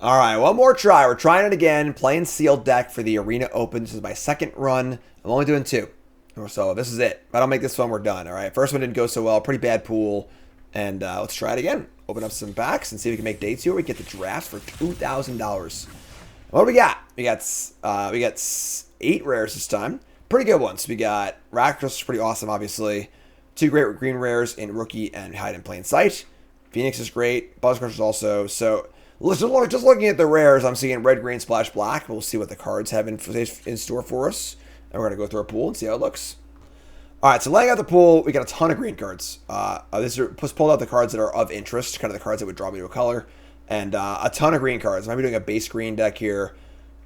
All right, one more try. We're trying it again. Playing sealed deck for the Arena Open. This is my second run. I'm only doing 2. So this is it. If I don't make this one, we're done. All right, first one didn't go so well. Pretty bad pool. And let's try it again. Open up some packs and see if we can make day 2. We get the draft for $2,000. What do we got? We got 8 rares this time. Pretty good ones. We got Rakdos, pretty awesome, obviously. 2 great green rares in Rookie and Hide in Plain Sight. Phoenix is great. Buzzcrushers also. So just looking at the rares, I'm seeing red, green, splash, black. We'll see what the cards have in store for us. And we're going to go through our pool and see how it looks. All right, so laying out the pool, we got a ton of green cards. This is pulled out the cards that are of interest, kind of the cards that would draw me to a color. And a ton of green cards. I might be doing a base green deck here.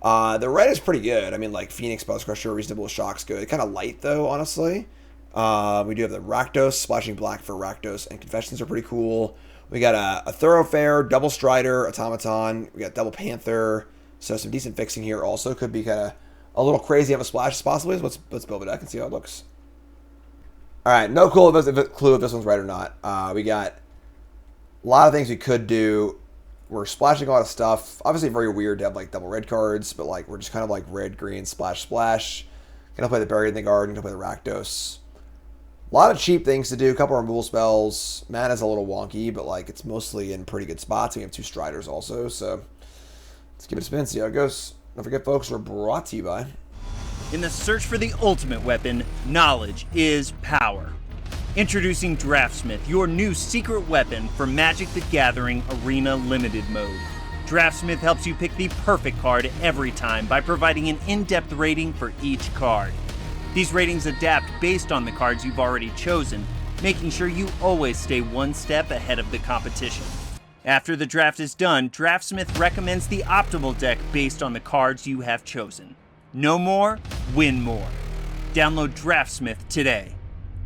The red is pretty good. I mean, like Phoenix, Buzzcrusher, Reasonable Shock's good. Kind of light, though, honestly. We do have the Rakdos, Splashing Black for Rakdos, and Confessions are pretty cool. We got a Thoroughfare, Double Strider, Automaton. We got Double Panther. So some decent fixing here also. Could be kind of a little crazy of a splash, possibly. Let's build a deck and see how it looks. All right, no clue if this one's right or not. We got a lot of things we could do. We're splashing a lot of stuff. Obviously very weird to have like double red cards, but like we're just kind of like red, green, splash, splash. Gonna play the Buried in the Garden, gonna play the Rakdos. A lot of cheap things to do, a couple of removal spells. Mana's a little wonky, but like it's mostly in pretty good spots. We have 2 Striders also, so let's give it a spin, see how it goes. Don't forget, folks, we're brought to you by... In the search for the ultimate weapon, knowledge is power. Introducing Draftsmith, your new secret weapon for Magic the Gathering Arena Limited Mode. Draftsmith helps you pick the perfect card every time by providing an in-depth rating for each card. These ratings adapt based on the cards you've already chosen, making sure you always stay one step ahead of the competition. After the draft is done, Draftsmith recommends the optimal deck based on the cards you have chosen. Know more, win more. Download Draftsmith today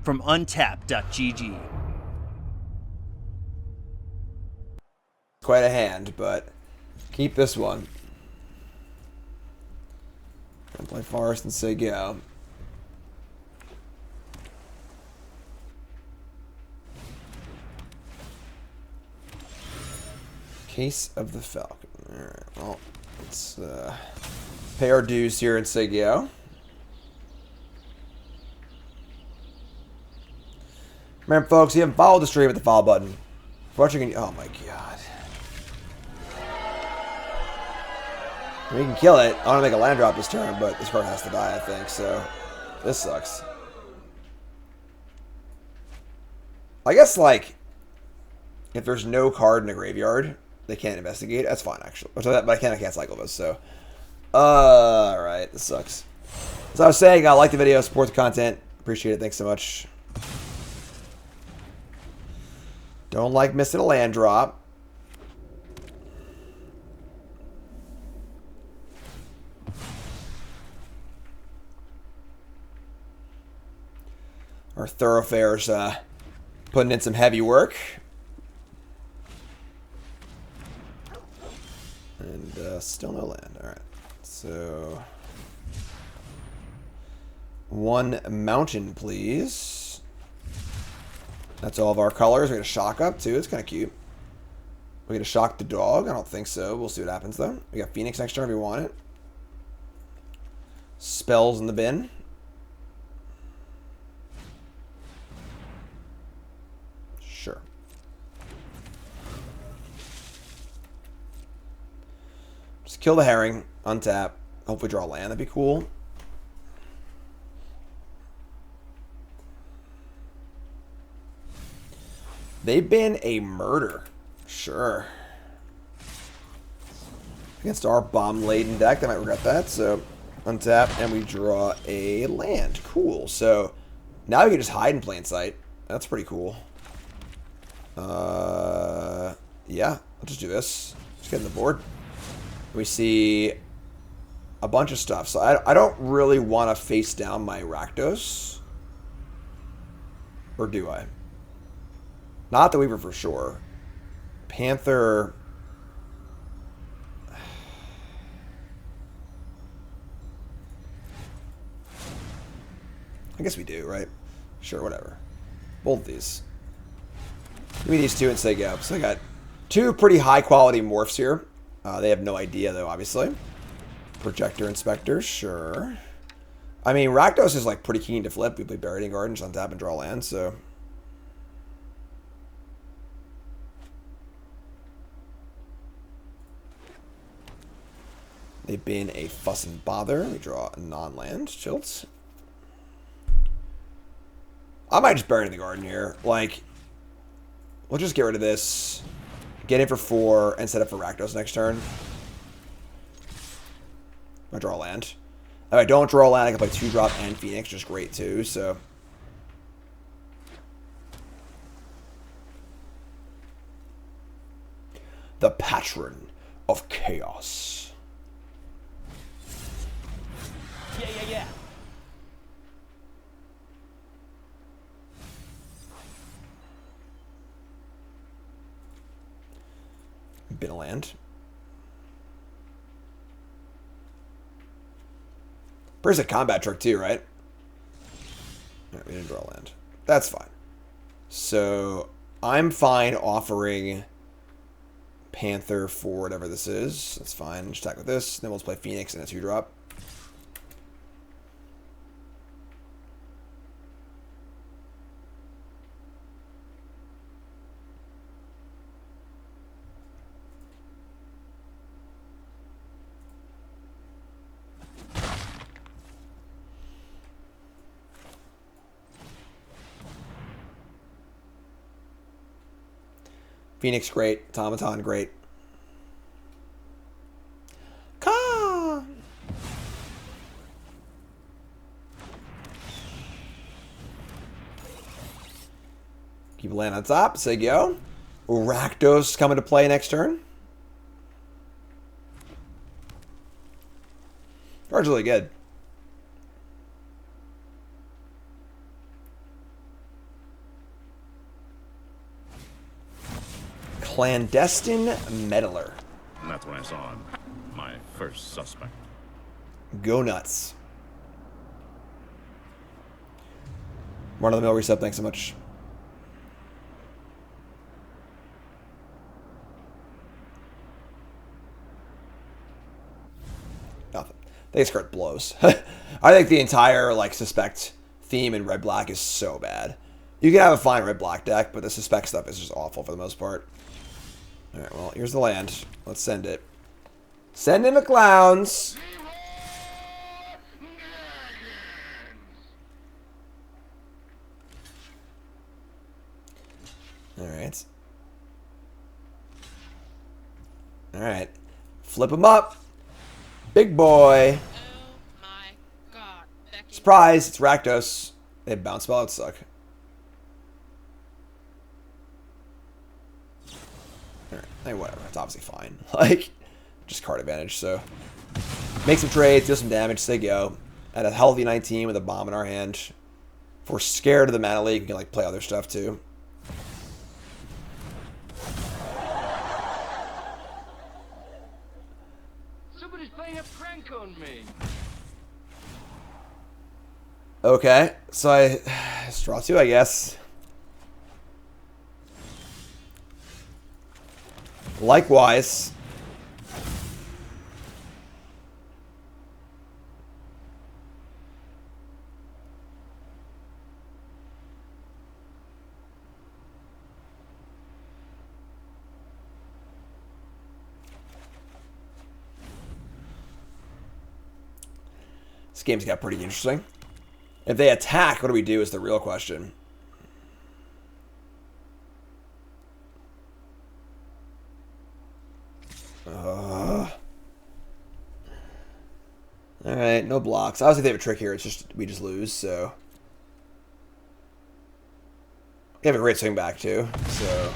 from untap.gg. Quite a hand, but keep this one. Gonna play Forest and say go. Case of the Falcon. Alright, well, let's pay our dues here and say go. Remember, folks, you haven't followed the stream with the follow button. Watching, oh my god. We can kill it. I want to make a land drop this turn, but this card has to die, I think, so this sucks. I guess, like, if there's no card in a graveyard, they can't investigate. That's fine, actually. But I can't cycle this, so. Alright, this sucks. As I was saying, like the video, support the content. Appreciate it. Thanks so much. Don't like missing a land drop. Our Thoroughfare's putting in some heavy work. And still no land. Alright. So 1 mountain, please. That's all of our colors. We got a shock up too. It's kind of cute. We got to shock the dog. I don't think so. We'll see what happens though. We got Phoenix next turn if we want it. Spells in the bin. Sure. Just kill the herring. Untap. Hopefully draw land. That'd be cool. They've been a murder. Sure. Against our bomb-laden deck. They might regret that. So, untap, and we draw a land. Cool. So, now we can just hide in plain sight. That's pretty cool. Yeah. Let's just do this. Just get on the board. We see a bunch of stuff. So, I don't really want to face down my Rakdos. Or do I? Not the Weaver for sure. Panther. I guess we do, right? Sure, whatever. Both of these. Give me these 2 and say go. So I got 2 pretty high quality morphs here. They have no idea, though, obviously. Projector Inspector, sure. I mean, Rakdos is, like, pretty keen to flip. We play Buried Gardens on tap and draw land, so... They've been a fuss and bother. We draw a non-land. Chilts. I might just bury in the garden here. Like, we'll just get rid of this. Get in for 4 and set up for Rakdos next turn. I draw land. If I don't draw land, I can play 2-drop and Phoenix, which is great too, so. The Patron of Chaos. Yeah. Been a land. There's a combat trick too, right? All right, we didn't draw land. That's fine. So I'm fine offering Panther for whatever this is. That's fine. Just attack with this. Then we'll just play Phoenix and a 2-drop. Phoenix, great. Automaton, great. Ka! Keep a land on top. Say go. Rakdos coming to play next turn. Card's really good. Clandestine Meddler. And that's when I saw him. My first suspect. Go nuts. Run of the mill reset, thanks so much. Nothing. This card blows. I think the entire like suspect theme in red black is so bad. You can have a fine red black deck, but the suspect stuff is just awful for the most part. Alright, well, here's the land. Let's send it. Send in the clowns. Alright. Alright. Flip him up. Big boy. Oh my god. Becky. Surprise, it's Rakdos. They have bounce spell, it suck. Alright, hey, whatever. It's obviously fine. Like, just card advantage, so. Make some trades, deal some damage, say go. At a healthy 19 with a bomb in our hand. If we're scared of the mana leak, we can like play other stuff too. Somebody's playing a prank on me. Okay, so I draw 2, I guess. Likewise. This game's got pretty interesting. If they attack, what do we do is the real question. Alright, no blocks. I was think they have a trick here. It's just, we just lose, so. We have a great swing back, too, so.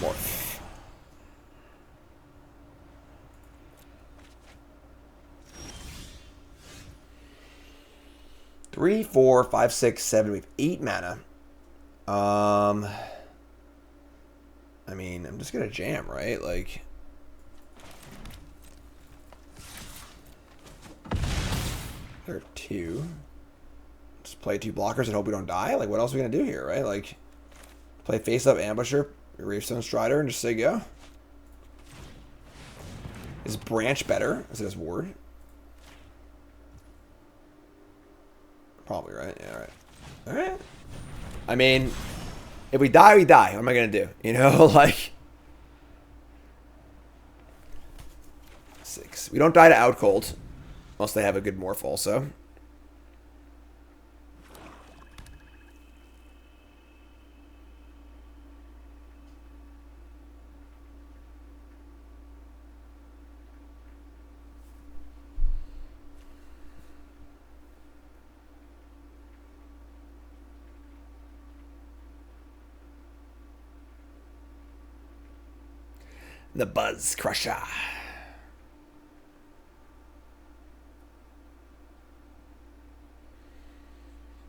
Morph. Three, 4, 5, 6, 7. We have 8 mana. I mean, I'm just gonna jam, right? Like, There are 2. Just play 2 blockers and hope we don't die? Like, what else are we going to do here, right? Like, play face-up Ambusher, Gravestone Strider, and just say go. Is Branch better? Is it his ward? Probably, right? Yeah, right. Alright. I mean, if we die, we die. What am I going to do? You know, like... 6. We don't die to Out Cold. Unless they have a good morph also. The Buzz Crusher.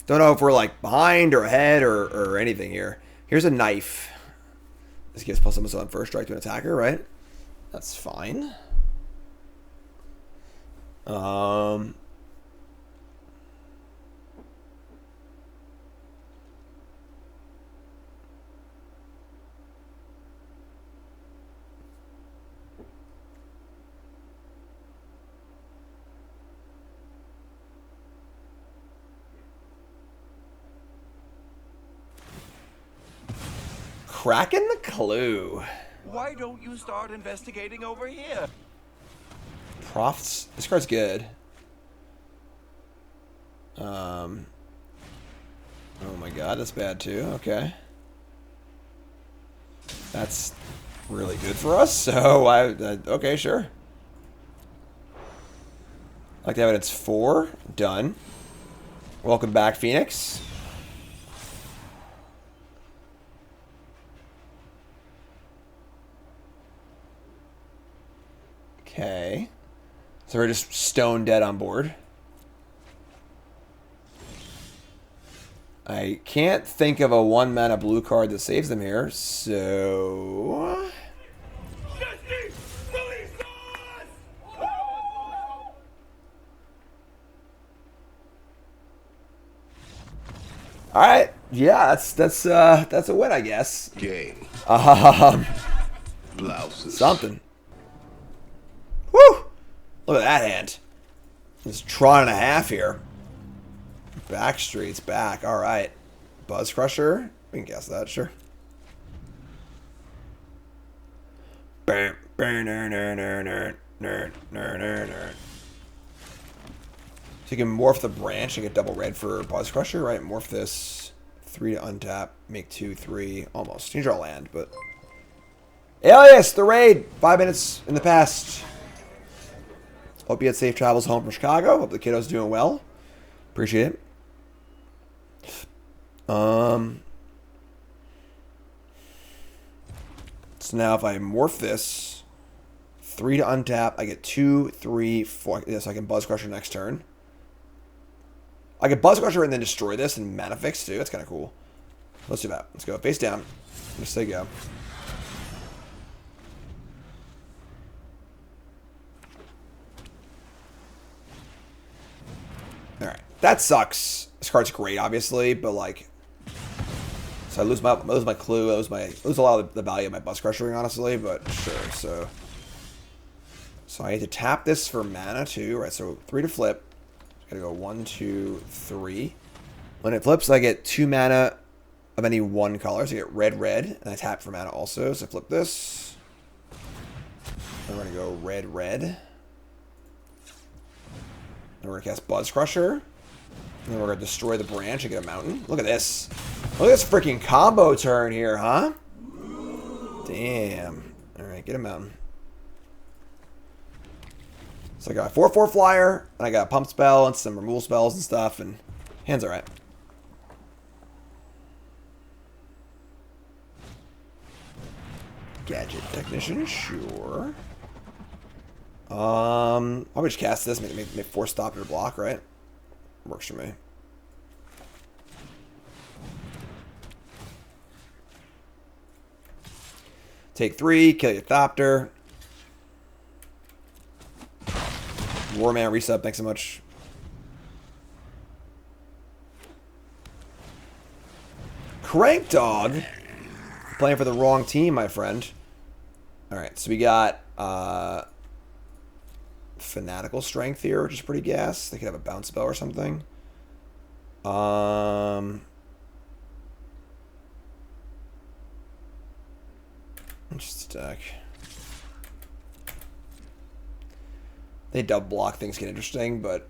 Don't know if we're like behind or ahead or anything here. Here's a knife. This gives +1 on first strike to an attacker, right? That's fine. Cracking the clue. Why don't you start investigating over here? Profts. This card's good. Oh my god, that's bad too. Okay. That's really good for us. So okay, sure. I like to have it. It's 4. Done. Welcome back, Phoenix. Okay. So we're just stone dead on board. I can't think of a 1-mana blue card that saves them here, so... Alright, yeah, that's a win, I guess. Gay. Blouses. Something. Woo! Look at that hand. It's Tron and a half here. Backstreet's back. All right. Buzz Crusher. We can guess that, sure. So you can morph the branch and get double red for Buzz Crusher, right? Morph this 3 to untap, make 2, 3, almost. You draw land, but Alias, the raid. 5 minutes in the past. Hope you had safe travels home from Chicago. Hope the kiddo's doing well. Appreciate it. So now if I morph this 3 to untap, I get 2, 3, 4. Yes, I can Buzz Crusher next turn. I can Buzz Crusher and then destroy this and mana fix too. That's kind of cool. Let's do that. Let's go face down. Just say go. Alright. That sucks. This card's great, obviously, but like... So I lose my clue, I lose a lot of the value of my Buzz Crushering, honestly, but sure, so I need to tap this for mana too, right? So 3 to flip. Gotta go 1, 2, 3. When it flips, I get 2 mana of any one color. So I get red, red, and I tap for mana also. So flip this. And we're gonna go red, red. And we're gonna cast Buzz Crusher. And then we're gonna destroy the branch and get a mountain. Look at this. Look at this freaking combo turn here, huh? Damn. Alright, get a mountain. So I got a 4/4 flyer, and I got a pump spell and some removal spells and stuff, and hand's alright. Gadget Technician, sure. I'll just cast this, make 4 stop your block, right? Works for me. Take 3, kill your Thopter. Warman reset, thanks so much. Crank Dog. Playing for the wrong team, my friend. Alright, so we got Fanatical Strength here, which is pretty gas. They could have a bounce spell or something. Just attack. They double block, things get interesting, but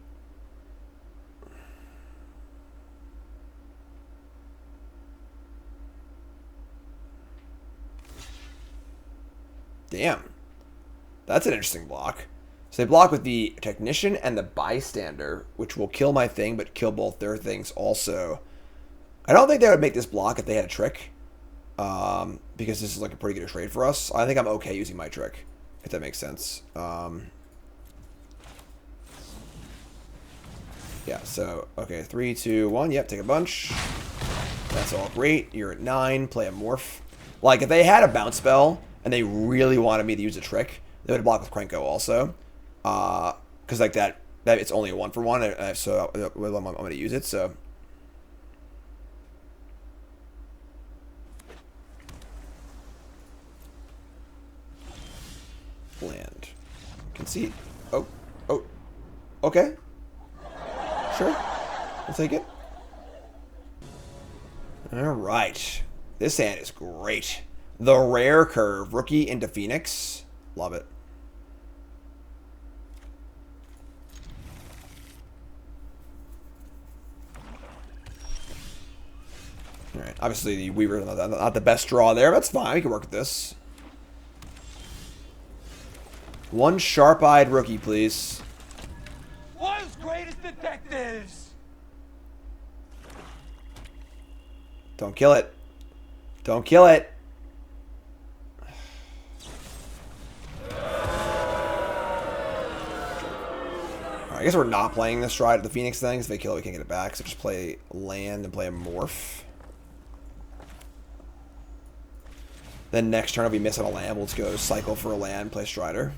damn. That's an interesting block. So they block with the Technician and the Bystander, which will kill my thing, but kill both their things also. I don't think they would make this block if they had a trick. Because this is like a pretty good trade for us. I think I'm okay using my trick, if that makes sense. Yeah, so, okay, 3, 2, 1. Yep, take a bunch. That's all great. You're at 9. Play a Morph. Like, if they had a bounce spell and they really wanted me to use a trick, they would have blocked with Krenko also. Because, like, that it's only a 1-for-1, so I'm going to use it, so. Land. Concede. Oh. Okay. Sure. I'll take it. Alright. This hand is great. The Rare Curve. Rookie into Phoenix. Love it. Alright. Obviously, the Weaver is not the best draw there. That's fine. We can work with this. One sharp-eyed rookie, please. World's greatest detectives! Don't kill it. Don't kill it. I guess we're not playing this stride of the Phoenix thing. If they kill it, we can't get it back. So just play land and play a Morph. Then next turn, if we miss on a land, we'll just go cycle for a land, play Strider.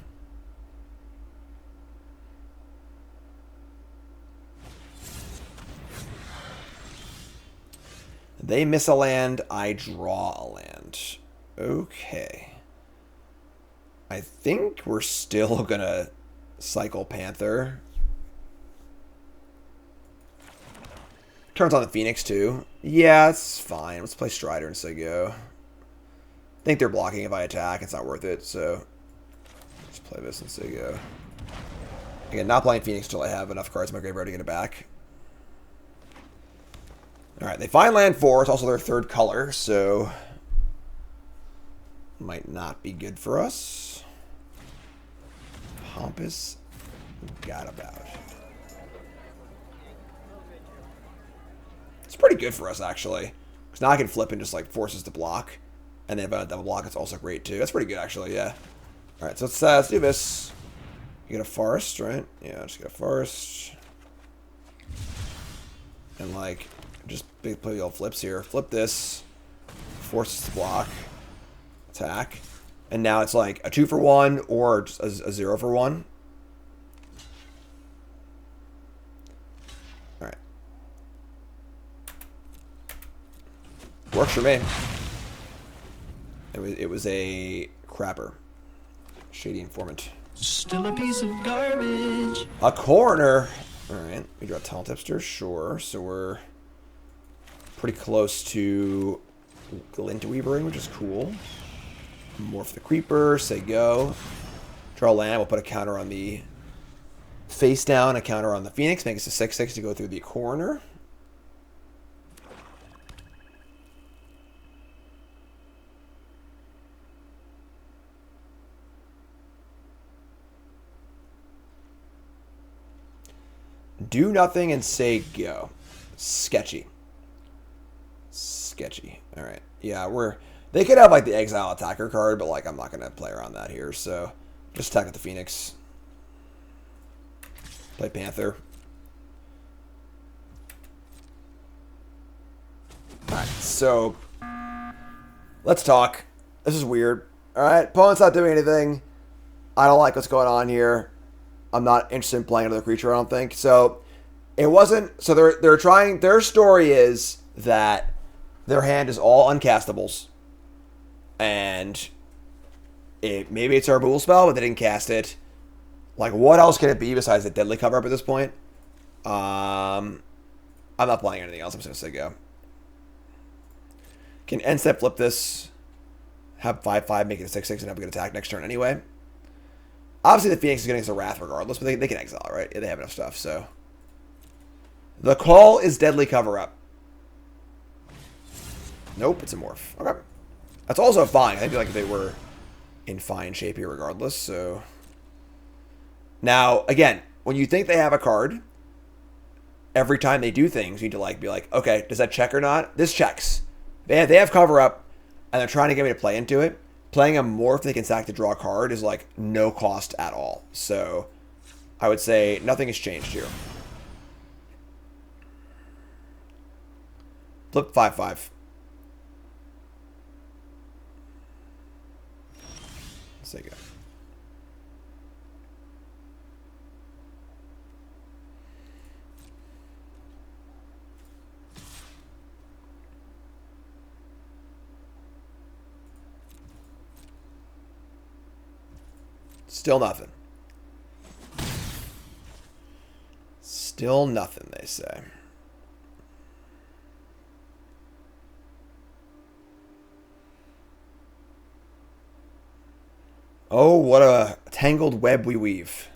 They miss a land, I draw a land. Okay. I think we're still gonna cycle Panther. Turns on the Phoenix too. Yeah, it's fine. Let's play Strider and say go. I think they're blocking if I attack. It's not worth it, so let's play this and say go. Again, not playing Phoenix until I have enough cards in my graveyard to get it back. Alright, they find land 4. It's also their third color, so might not be good for us. Pompous Gadabout. It's pretty good for us, actually. Because now I can flip and just, like, force us to block. And then if I double block, it's also great, too. That's pretty good, actually, yeah. Alright, so let's do this. You get a Forest, right? Yeah, just get a Forest. And, like, just play the old flips here. Flip this. Force us to block. Attack. And now it's, like, a 2-for-1 or just a 0-for-1. Alright. Works for me. It was a crapper. Shady Informant. Still a piece of garbage. A corner. Alright. We draw Talent Tipster. Sure. So we're pretty close to Glint Weavering, which is cool. Morph the Creeper. Say go. Draw land. We'll put a counter on the face down. A counter on the Phoenix. Make us a 6/6 to go through the corner. Do nothing and say go. Sketchy. Sketchy. Alright. Yeah, they could have like the Exile Attacker card, but like I'm not gonna play around that here, so just attack with the Phoenix. Play Panther. Alright, so let's talk. This is weird. Alright, opponent's not doing anything. I don't like what's going on here. I'm not interested in playing another creature, I don't think. So it wasn't. So they're trying. Their story is that their hand is all uncastables. And maybe it's our Bool spell, but they didn't cast it. Like, what else can it be besides the Deadly Cover-Up at this point? I'm not playing anything else. I'm just going to say go. Can end step flip this, have 5/5, make it a 6/6, and have a good attack next turn anyway. Obviously, the Phoenix is going to get a Wrath regardless, but they can exile, right? Yeah, they have enough stuff, so. The call is Deadly Cover-Up. Nope, it's a Morph. Okay. That's also fine. I feel like they were in fine shape here regardless, so. Now, again, when you think they have a card, every time they do things, you need to like be like, okay, does that check or not? This checks. They have Cover-Up, and they're trying to get me to play into it. Playing a Morph they can sack to draw a card is like no cost at all. So I would say nothing has changed here. Flip 5/5. Let's take it. Still nothing. Still nothing, they say. Oh, what a tangled web we weave.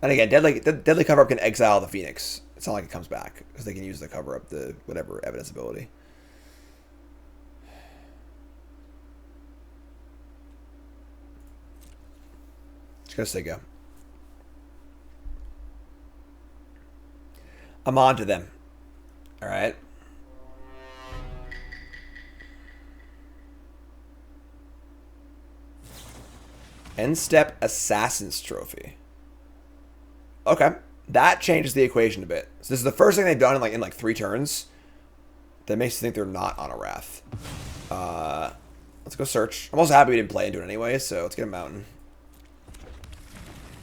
And again, Deadly Cover-Up can exile the Phoenix. It's not like it comes back, because they can use the Cover-Up, the whatever evidence ability. Just gonna say go. I'm on to them. Alright. End step Assassin's Trophy. Okay. That changes the equation a bit. So this is the first thing they've done in like 3 turns. That makes you think they're not on a Wrath. Let's go search. I'm also happy we didn't play into it anyway, so let's get a Mountain.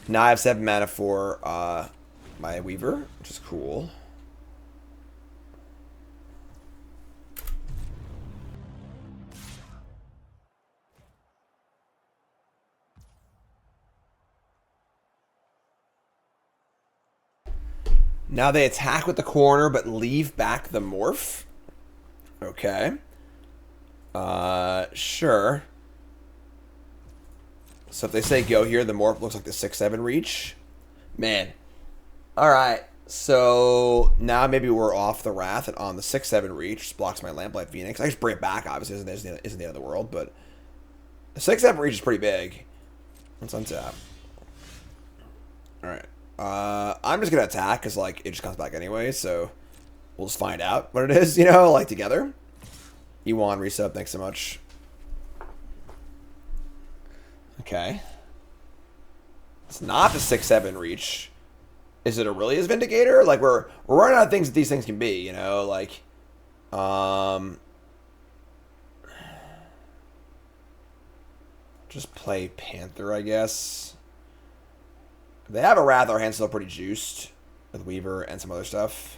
Now I have 7 mana for my Weaver, which is cool. Now they attack with the corner, but leave back the Morph. Okay. Sure. So if they say go here, the Morph looks like the 6/7 reach. Man. Alright. So now maybe we're off the Wrath and on the 6/7 reach. Just blocks my Lamplight Phoenix. I just bring it back, obviously. Isn't the end of the world, but the 6/7 reach is pretty big. Let's untap. Alright. I'm just going to attack because, like, it just comes back anyway, so we'll just find out what it is, you know, like, together. Ewan, resub, thanks so much. Okay. It's not the 6/7 reach. Is it Aurelia's Vindicator? Like, we're running out of things that these things can be, you know, like, just play Panther, I guess. They have a Wrath, our hand's still pretty juiced with Weaver and some other stuff.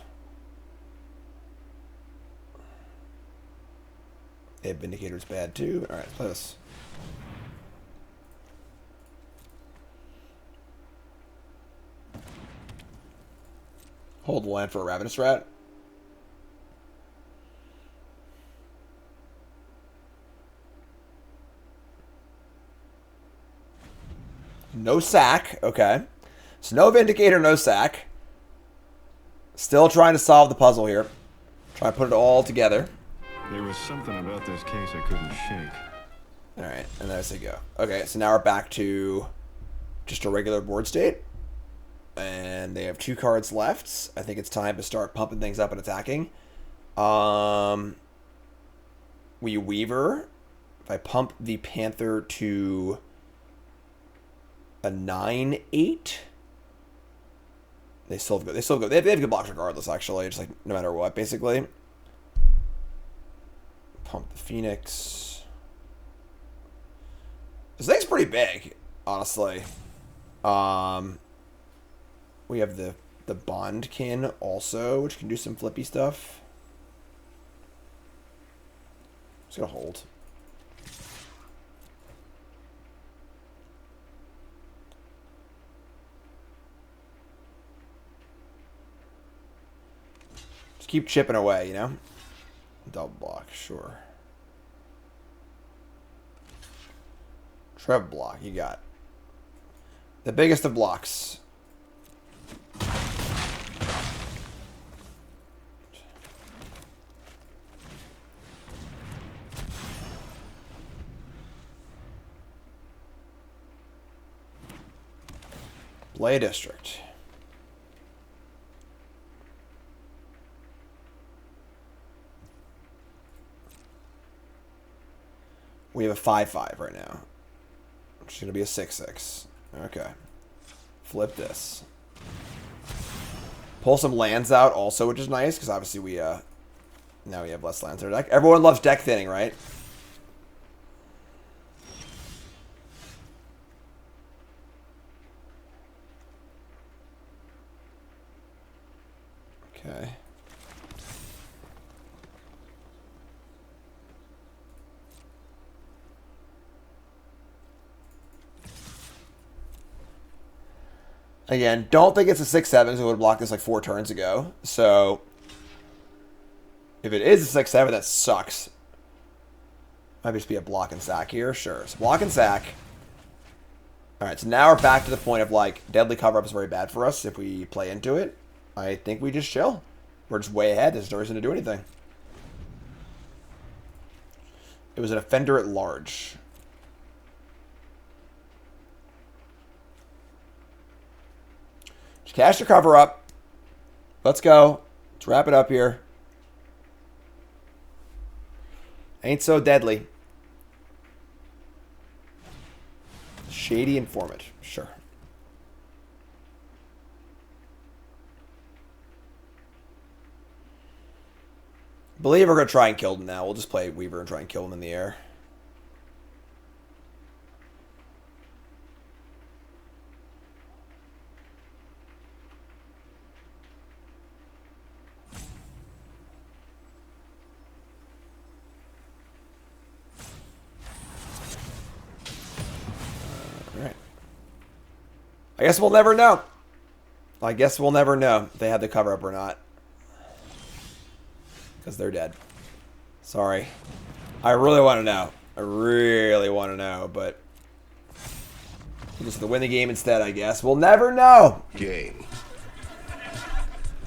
They have Vindicator's bad too. Alright, let's play this. Hold the land for a Ravenous Rat. No sack. Okay. So no Vindicator, no sack. Still trying to solve the puzzle here. Try to put it all together. There was something about this case I couldn't shake. Alright, and there they go. Okay, so now we're back to just a regular board state. And they have 2 cards left. I think it's time to start pumping things up and attacking. We Weaver. If I pump the Panther to a 9/8. They still have good. They have good blocks regardless, actually. Just like no matter what, basically. Pump the Phoenix. This thing's pretty big, honestly. We have the the Bondkin also, which can do some flippy stuff. Just gonna hold. Just keep chipping away, you know? Double block, sure. Trev block, you got. The biggest of blocks. Play District. We have a 5-5 right now. Which is going to be a 6-6. Okay. Flip this. Pull some lands out also, which is nice, because obviously we, now we have less lands in our deck. Everyone loves deck thinning, right? Okay. Again, don't think it's a 6-7 because we would have blocked this like 4 turns ago. So, if it is a 6-7, that sucks. Might just be a block and sack here. Sure. So, block and sack. Alright, so now we're back to the point of like, deadly cover-up is very bad for us if we play into it. I think we just chill. We're just way ahead. There's no reason to do anything. It was an offender at large. Just cast your cover up. Let's go. Let's wrap it up here. Ain't so deadly. Shady informant. Sure. I believe we're going to try and kill them now. We'll just play Weaver and try and kill them in the air. Alright. I guess we'll never know. I guess we'll never know if they had the cover up or not. Because they're dead. Sorry. I really want to know. I really want to know, but we'll just have to win the game instead, I guess. We'll never know. Game.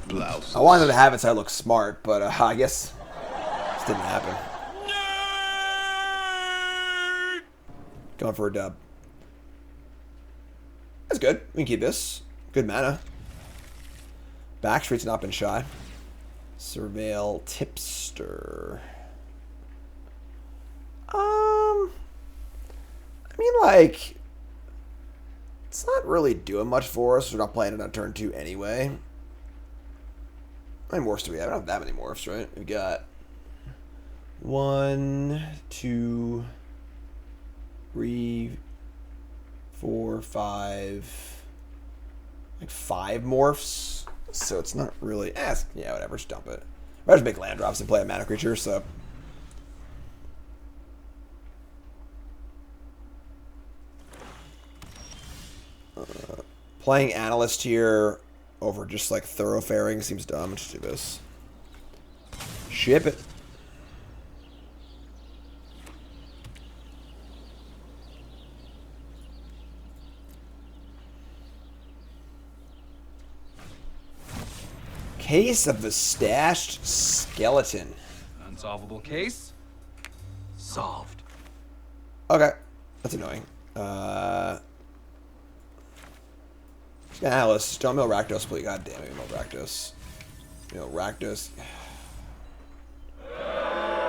Blouse. I wanted to have it so I look smart, but I guess this didn't happen. Going for a dub. That's good. We can keep this. Good mana. Backstreet's not been shot. Surveil Tipster. I mean, like, it's not really doing much for us. We're not playing it on turn 2 anyway. How many morphs do we have? I don't have that many morphs, right? We got 1, 2, 3, 4, 5, like 5 morphs. So it's not really... yeah, whatever. Just dump it. I'd just make land drops and play a mana creature, so... playing Analyst here over just, like, Thoroughfaring seems dumb. Just do this. Ship it. Case of the Stashed Skeleton. Unsolvable case? Solved. Okay. That's annoying. Alice, don't mill Rakdos, please. God damn it, mill Rakdos. Mill Rakdos.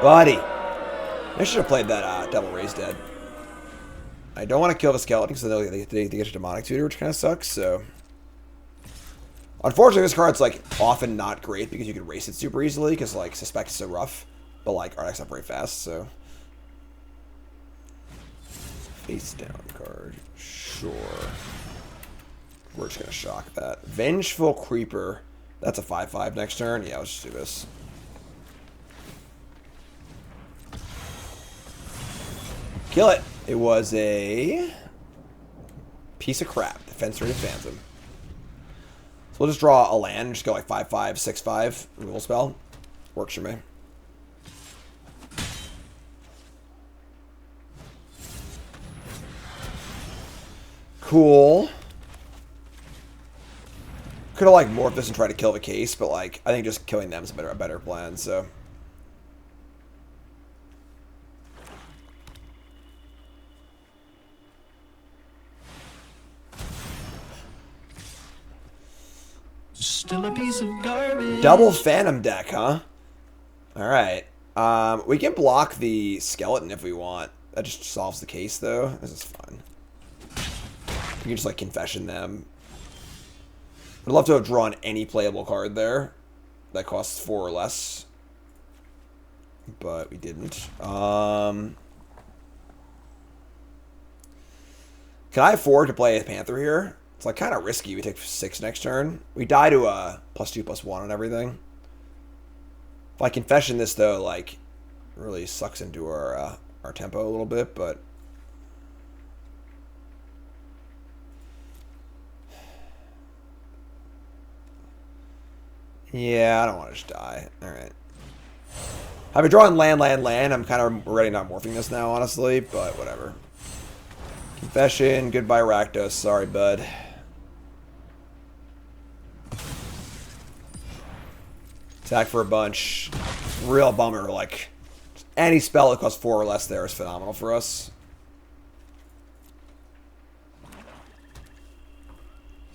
Buddy. I should have played that Double Raise Dead. I don't want to kill the skeleton because they get a demonic tutor, which kind of sucks, so... Unfortunately, this card's, like, often not great because you can race it super easily because, like, Suspect is so rough. But, like, Artifact's not very fast, so... Face down card. Sure. we're just going to shock that. Vengeful Creeper. That's a 5/5 next turn. Yeah, let's just do this. Kill it. It was a piece of crap. Defense rated Phantom. So we'll just draw a land and just go like 5/5, 6/5. Removal spell. Works for me. Cool. Could have like morphed this and tried to kill the case, but like I think just killing them is a better plan, so. Still a piece of garbage. Double Phantom deck, huh? Alright. We can block the skeleton if we want. That just solves the case, though. This is fun. You can just, like, confession them. I'd love to have drawn any playable card there that costs 4 or less. But we didn't. Can I afford to play a Panther here? It's like kind of risky. We take 6 next turn. We die to a +2/+1 on everything. If I confession this though, like, it really sucks into our tempo a little bit, but yeah, I don't want to just die. All right. I've been drawing land. I'm kind of already not morphing this now, honestly, but whatever. Confession. Goodbye, Rakdos. Sorry, bud. Attack for a bunch. Real bummer. Like, any spell that costs 4 or less there is phenomenal for us.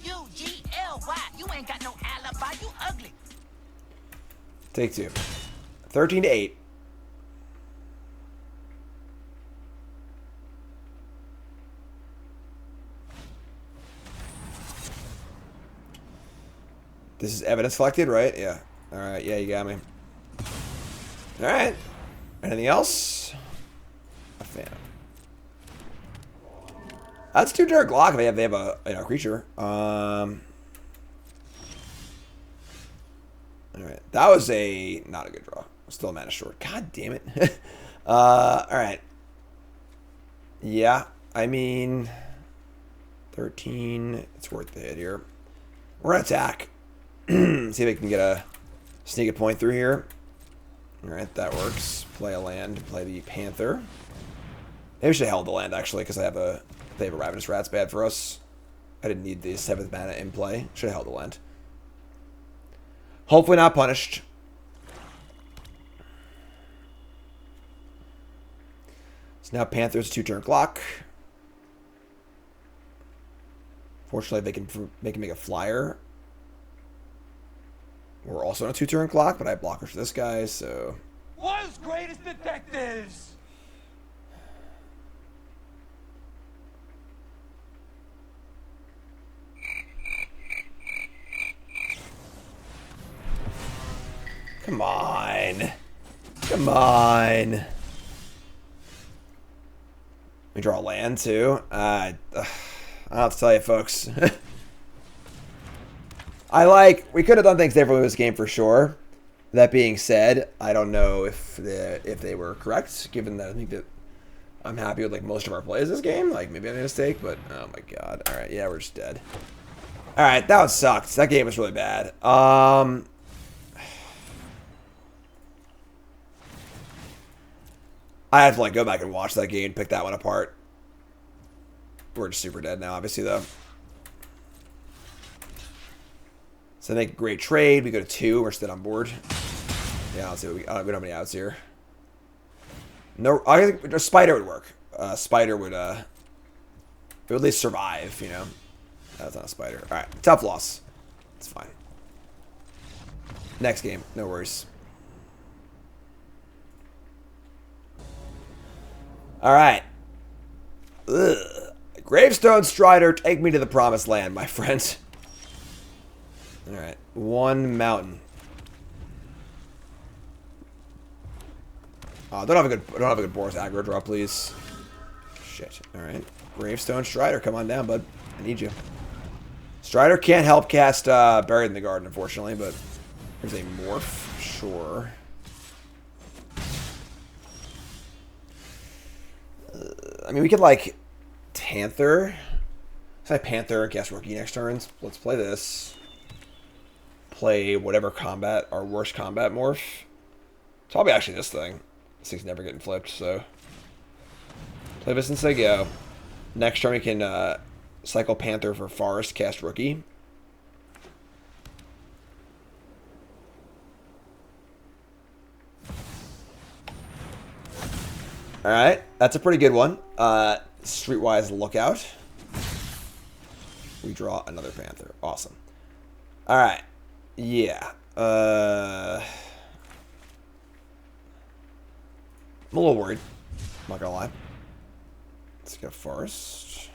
UGLY. You ain't got no alibi. You ugly. Take 2. 13-8. This is evidence collected, right? Yeah. Alright, yeah, you got me. Alright. Anything else? A Phantom. That's 2 Dark Glock. They have a creature. Alright. That was not a good draw. Still mana short. God damn it. Alright. Yeah. I mean 13. It's worth the hit here. We're gonna attack. See if we can get a sneak a point through here. Alright, that works. Play a land, play the Panther. Maybe we should have held the land actually, because they have a Ravenous Rat's bad for us. I didn't need the 7th mana in play. Should have held the land. Hopefully not punished. So now Panther's 2-turn clock. Fortunately, they can make a flyer. We're also on a 2-turn clock, but I have blockers for this guy, so. World's greatest detectives! Come on. Come on. We draw land too. I don't have to tell you, folks. We could have done things differently with this game for sure. That being said, I don't know if they were correct, given that I think that I'm happy with like most of our plays this game. Like maybe I made a mistake, but oh my god. All right, yeah, we're just dead. All right, that one sucked. That game was really bad. I have to like go back and watch that game, pick that one apart. We're just super dead now, obviously though. So they make a great trade. We go to 2. We're still on board. Yeah, let's see what we don't have any outs here. No, I think a spider would work. Spider would it would at least survive, you know. That's not a spider. All right, tough loss. It's fine. Next game, no worries. All right. Ugh. Gravestone Strider, take me to the promised land, my friends. All right, 1 mountain. Don't have a good Boros aggro draw, please. Shit. All right, Gravestone Strider, come on down, bud. I need you. Strider can't help cast Buried in the Garden, unfortunately, but here's a Morph. Sure. I mean, we could, like, Panther. Let's play Panther and cast Rookie next turn. Let's play this. Play whatever combat, our worst combat morph. It's probably actually this thing. This thing's never getting flipped, so. Play this and say go. Next turn we can cycle Panther for Forest, cast Rookie. Alright, that's a pretty good one. Streetwise Lookout. We draw another Panther. Awesome. Alright. Yeah. I'm a little worried. I'm not gonna lie. Let's go Forest.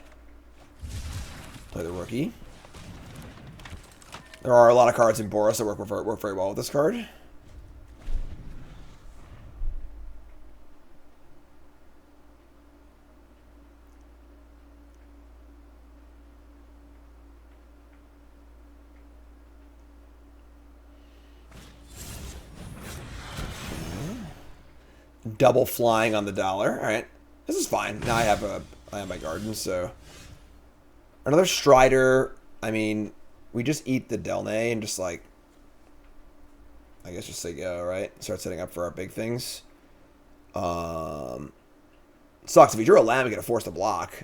Play the Rookie. There are a lot of cards in Boros that work very well with this card. Double flying on the dollar. All right, this is fine. Now I have my garden. So another Strider. I mean, we just eat the Delnay and just like, I guess just say go, right? Start setting up for our big things. Sucks if we drew a land, we get a force to block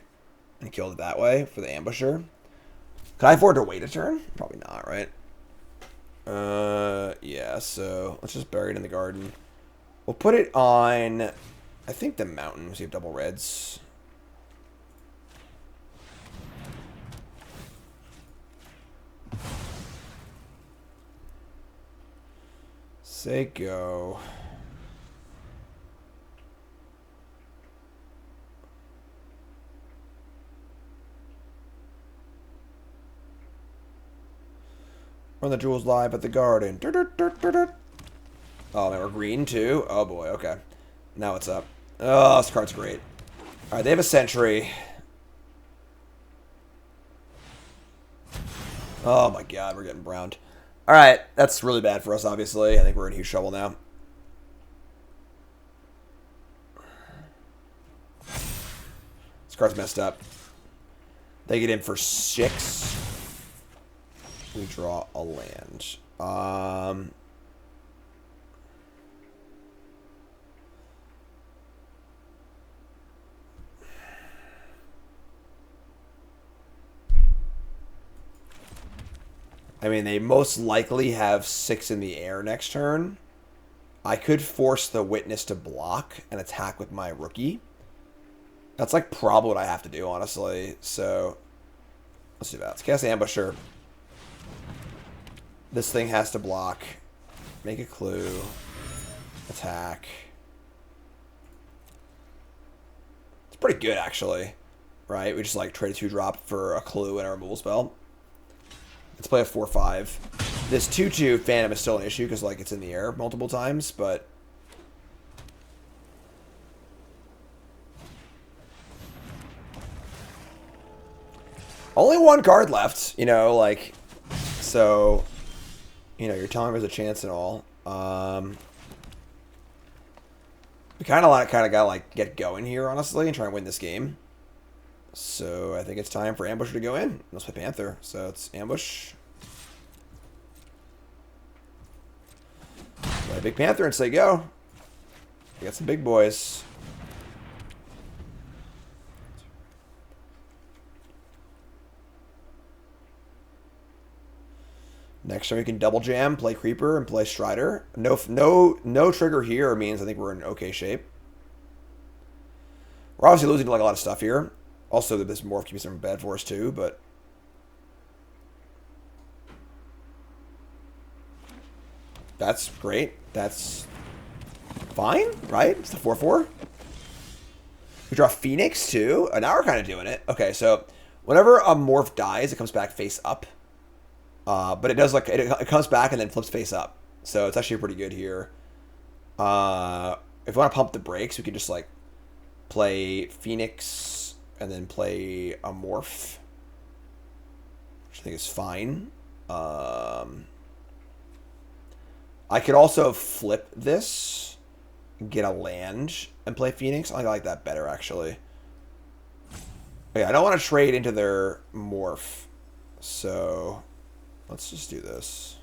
and killed it that way for the ambusher. Could I afford to wait a turn? Probably not, right? Yeah. So let's just bury it in the garden. We'll put it on, I think, the mountains. You have double reds. Say go. Run the jewels live at the garden. Oh, man, we're green too? Oh, boy, okay. Now what's up? Oh, this card's great. Alright, they have a Sentry. Oh, my God, we're getting browned. Alright, that's really bad for us, obviously. I think we're in huge trouble now. This card's messed up. They get in for 6. We draw a land. I mean, they most likely have 6 in the air next turn. I could force the Witness to block and attack with my Rookie. That's like probably what I have to do, honestly. So, let's do that. Let's cast Ambusher. This thing has to block. Make a clue. Attack. It's pretty good, actually. Right? We just like trade a 2-drop for a clue and a removal spell. Let's play a 4/5. This 2/2 Phantom is still an issue because like it's in the air multiple times, but only one card left, you know, like, so, you know, you're telling me there's a chance and all. We kind of gotta like get going here, honestly, and try and win this game. So I think it's time for Ambusher to go in. Let's play Panther. So it's Ambush. Play Big Panther and say go. We got some big boys. Next turn we can double jam, play Creeper, and play Strider. No trigger here means I think we're in okay shape. We're obviously losing like a lot of stuff here. Also, this morph can be some bad for us too, but that's great. That's fine, right? It's the 4/4. We draw Phoenix too. Now we're kind of doing it. Okay, so whenever a morph dies, it comes back face up. But it does like it comes back and then flips face up. So it's actually pretty good here. If we want to pump the brakes, we can just like play Phoenix and then play a morph. which I think is fine. I could also flip this, get a land, and play Phoenix. I like that better, actually. Okay, I don't want to trade into their morph, so let's just do this.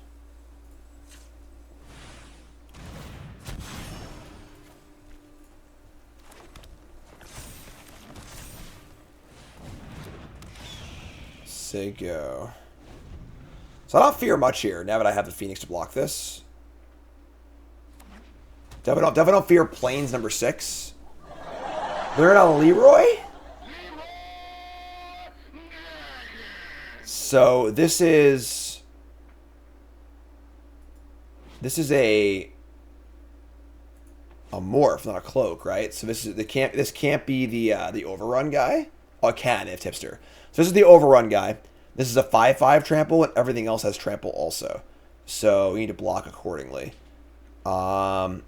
Say go. So I don't fear much here now that I have the Phoenix to block this. Definitely don't fear planes number 6. They're in a Leroy? So this is a morph, not a cloak, right? So this can't be the overrun guy. Oh, it can if tipster. So this is the overrun guy. This is a 5/5 trample, and everything else has trample also. So we need to block accordingly.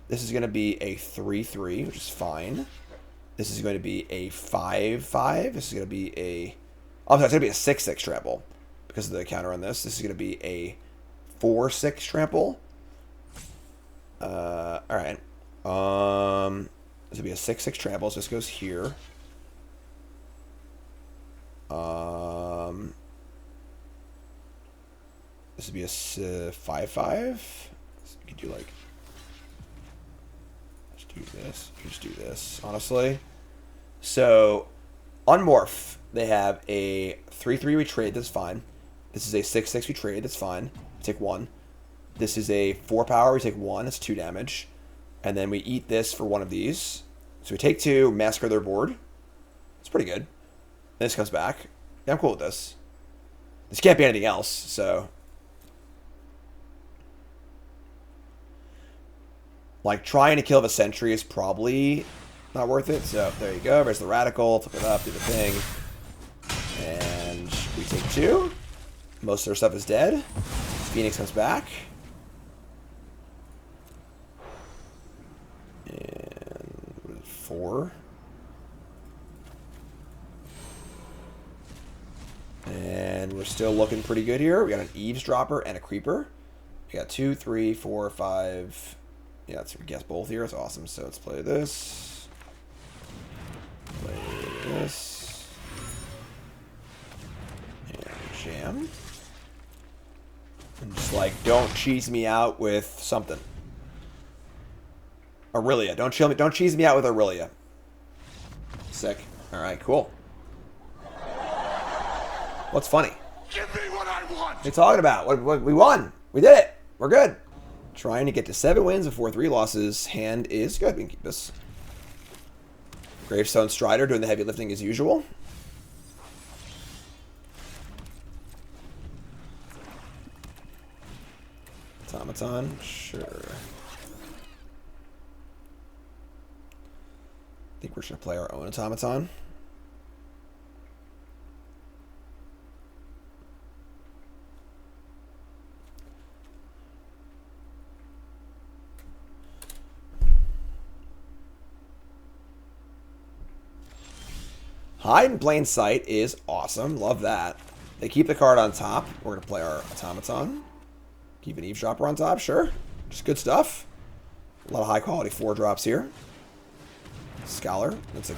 This is going to be a 3/3, which is fine. This is going to be a 5/5. This is going to be a... Oh, sorry, it's going to be a 6/6 trample because of the counter on this. This is going to be a 4/6 trample. All right. This will be a 6/6 trample, so this goes here. This would be a 5/5. So you could do like... Just do this. You just do this, honestly. So, on Morph, they have a 3/3 we trade, that's fine. This is a 6/6 we trade, that's fine. We take 1. This is a 4 power, we take 1, that's 2 damage. And then we eat this for one of these. So we take 2, massacre their board. It's pretty good. Then this comes back. Yeah, I'm cool with this. This can't be anything else, so... Like, trying to kill the sentry is probably not worth it. So, there you go. There's the radical. Flip it up, do the thing. And we take 2. Most of their stuff is dead. Phoenix comes back. And 4. And we're still looking pretty good here. We got an eavesdropper and a creeper. We got 2, 3, 4, 5. Yeah, let's guess both here. It's awesome. So let's play this. Play this. And jam. And just like, don't cheese me out with something. Aurelia. Don't cheese me out with Aurelia. Sick. Alright, cool. What's funny? Give me what I want! What are you talking about? What, we won. We did it. We're good. Trying to get to 7 wins and 3 losses. Hand is good. We can keep this. Gravestone Strider doing the heavy lifting as usual. Automaton. Sure. I think we're just going to play our own Automaton. Hide in plain sight is awesome. Love that. They keep the card on top. We're going to play our Automaton. Keep an eavesdropper on top, sure. Just good stuff. A lot of high quality 4 drops here. Scholar. That's a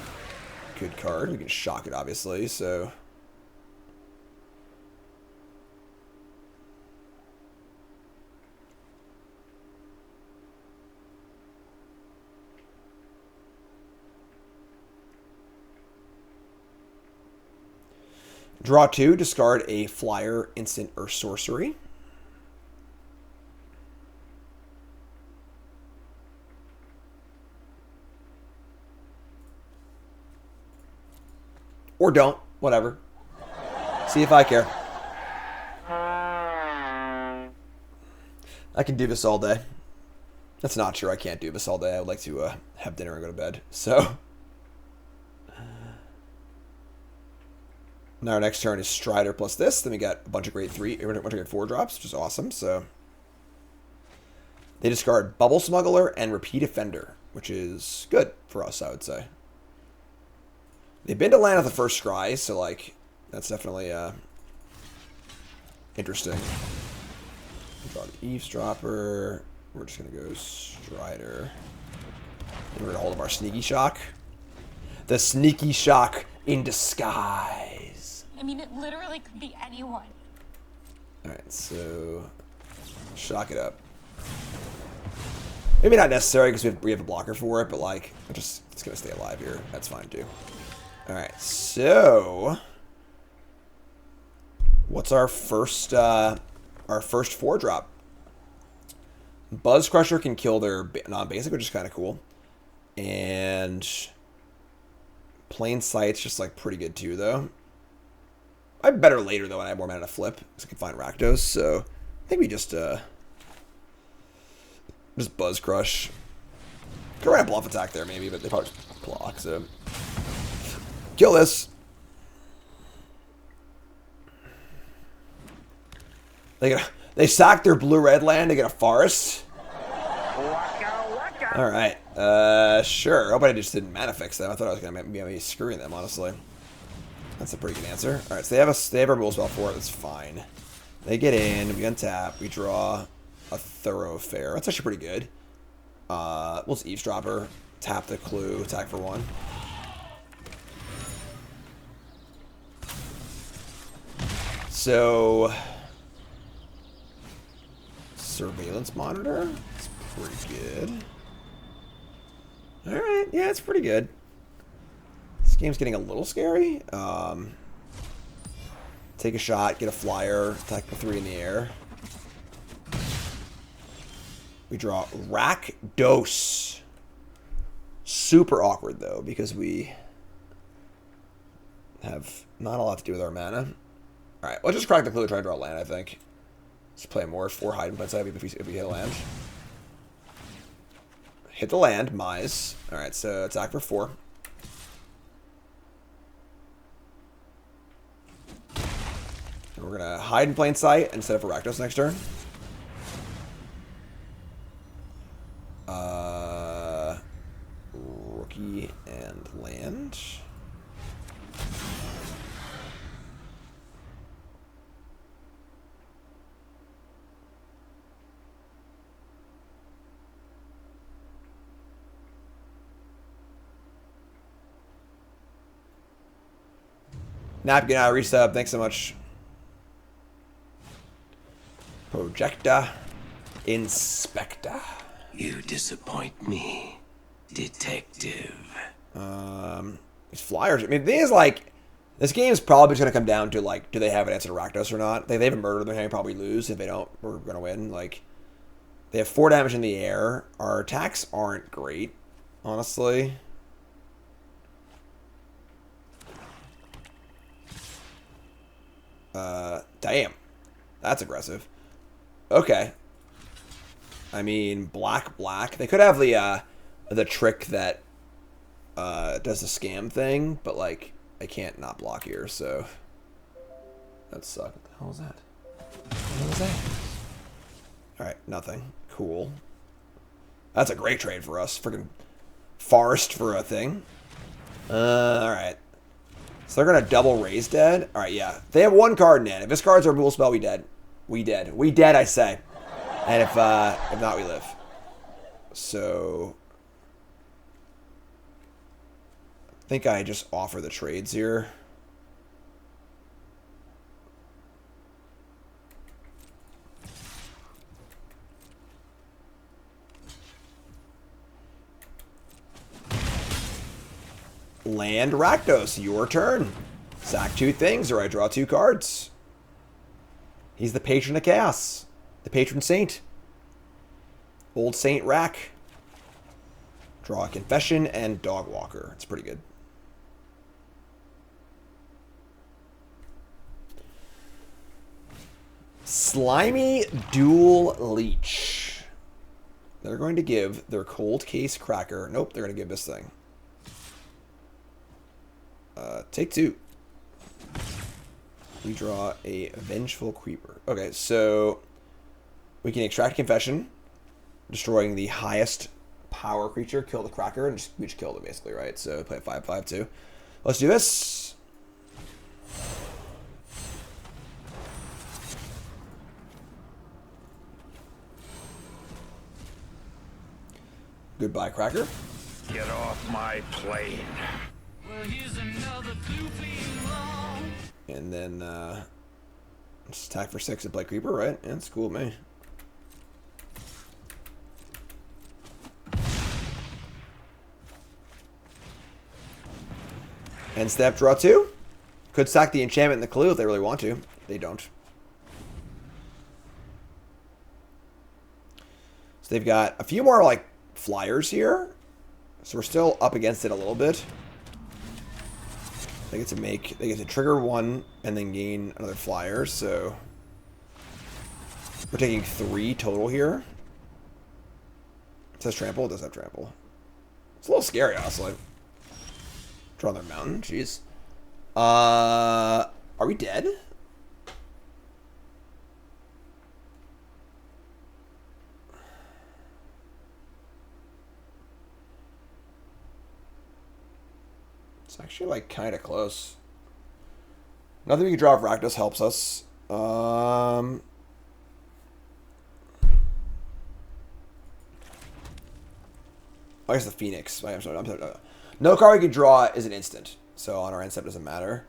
good card. We can shock it, obviously, so... Draw 2, discard a flyer, instant, or sorcery. Or don't, whatever. See if I care. I can do this all day. That's not true, I can't do this all day. I would like to have dinner and go to bed, so... Now our next turn is Strider plus this. Then we got a bunch of grade 4 drops, which is awesome. So they discard Bubble Smuggler and Repeat Offender, which is good for us, I would say. They've been to land at the first scry, so like that's definitely Interesting. Draw the Eavesdropper. We're just going to go Strider. And we're going to hold up our Sneaky Shock. The Sneaky Shock in disguise. I mean, it literally could be anyone. Alright, so shock it up. Maybe not necessary because we have a blocker for it, but like, it's going to stay alive here. That's fine too. Alright, so what's our first 4-drop? Buzz Crusher can kill their non-basic, which is kind of cool. And Plain Sight's just like pretty good too, though. I have better later though when I have more mana to flip, because I can find Rakdos. So I think we just Buzz Crush. Could run a bluff attack there maybe, but they probably just block. So kill this. They sack their blue-red land to get a forest. All right. Sure. I hope I just didn't mana fix them. I thought I was gonna be screwing them, honestly. That's a pretty good answer. All right, so they have a rule spell for it. That's fine. They get in. We untap. We draw a Thoroughfare. That's actually pretty good. We'll just Eavesdropper. Tap the clue. Attack for 1. So Surveillance Monitor. It's pretty good. All right. Yeah, it's pretty good. This game's getting a little scary. Take a shot, get a flyer, attack for 3 in the air. We draw Rakdos. Super awkward though, because we have not a lot to do with our mana. Alright, let's just crack the clue and try to draw a land, I think. Let's play more 4 hide and side if we hit a land. Hit the land, Mize. Alright, so attack for 4. And we're going to hide in plain sight and set up for Rakdos next turn. Rookie and land. Napkin out, resub. Thanks so much. Projecta Inspector. You disappoint me, detective. These flyers. I mean, the thing is, like, this game is probably just going to come down to, like, do they have an answer to Rakdos or not? They have a murder, they're going to probably lose. If they don't, we're going to win. Like, they have 4 damage in the air. Our attacks aren't great, honestly. Damn. That's aggressive. Okay. I mean, black. They could have the trick that does the scam thing, but like I can't not block here, so that sucks. What the hell is that? What was that? All right, nothing. Cool. That's a great trade for us. Freaking forest for a thing. All right. So they're gonna double raise dead. All right, yeah. They have 1 card in it. If this card's a rule spell, we dead. We dead. I say. And if not, we live. So I think I just offer the trades here. Land Rakdos, your turn. Sack 2 things or I draw 2 cards. He's the patron of chaos. The patron saint. Old Saint Rack. Draw a Confession and Dog Walker. It's pretty good. Slimy Dual Leech. They're going to give their Cold Case Cracker. Nope, they're going to give this thing. Take 2. We draw a Vengeful Creeper. Okay, so we can extract Confession, destroying the highest power creature, kill the Cracker, and we just killed it basically, right? So play 5/5/2. Let's do this. Goodbye, Cracker. Get off my plane. And then just attack for 6 and play Creeper, right? Yeah, that's cool with me. End step, draw 2. Could sack the enchantment and the clue if they really want to. They don't. So they've got a few more, like, flyers here. So we're still up against it a little bit. They get to trigger 1 and then gain another flyer, so we're taking 3 total here. It says trample, it does have trample. It's a little scary, honestly. Draw their mountain, jeez. Are we dead? It's actually, like, kind of close. Nothing we can draw if Rakdos helps us. I guess the Phoenix. I'm sorry. No card we can draw is an instant. So on our end step doesn't matter.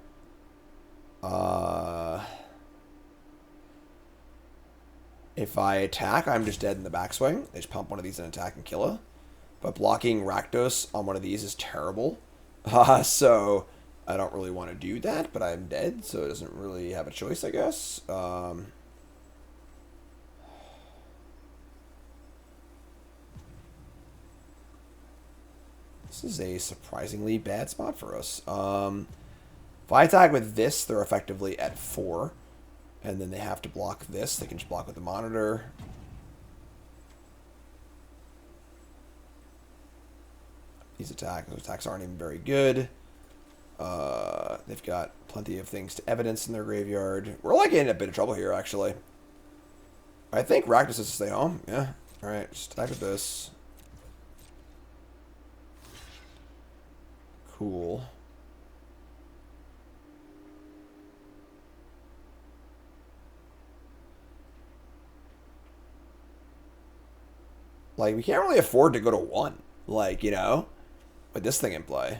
If I attack, I'm just dead in the backswing. They just pump one of these and attack and kill her. But blocking Rakdos on one of these is terrible. So I don't really want to do that, but I'm dead, so it doesn't really have a choice, I guess. This is a surprisingly bad spot for us. If I attack with this, they're effectively at 4. And then they have to block this. They can just block with the monitor. These attacks aren't even very good. They've got plenty of things to evidence in their graveyard. We're like in a bit of trouble here, actually. I think Rakdos is to stay home. Yeah. Alright, just attack with this. Cool. Like, we can't really afford to go to 1. Like, you know, with this thing in play.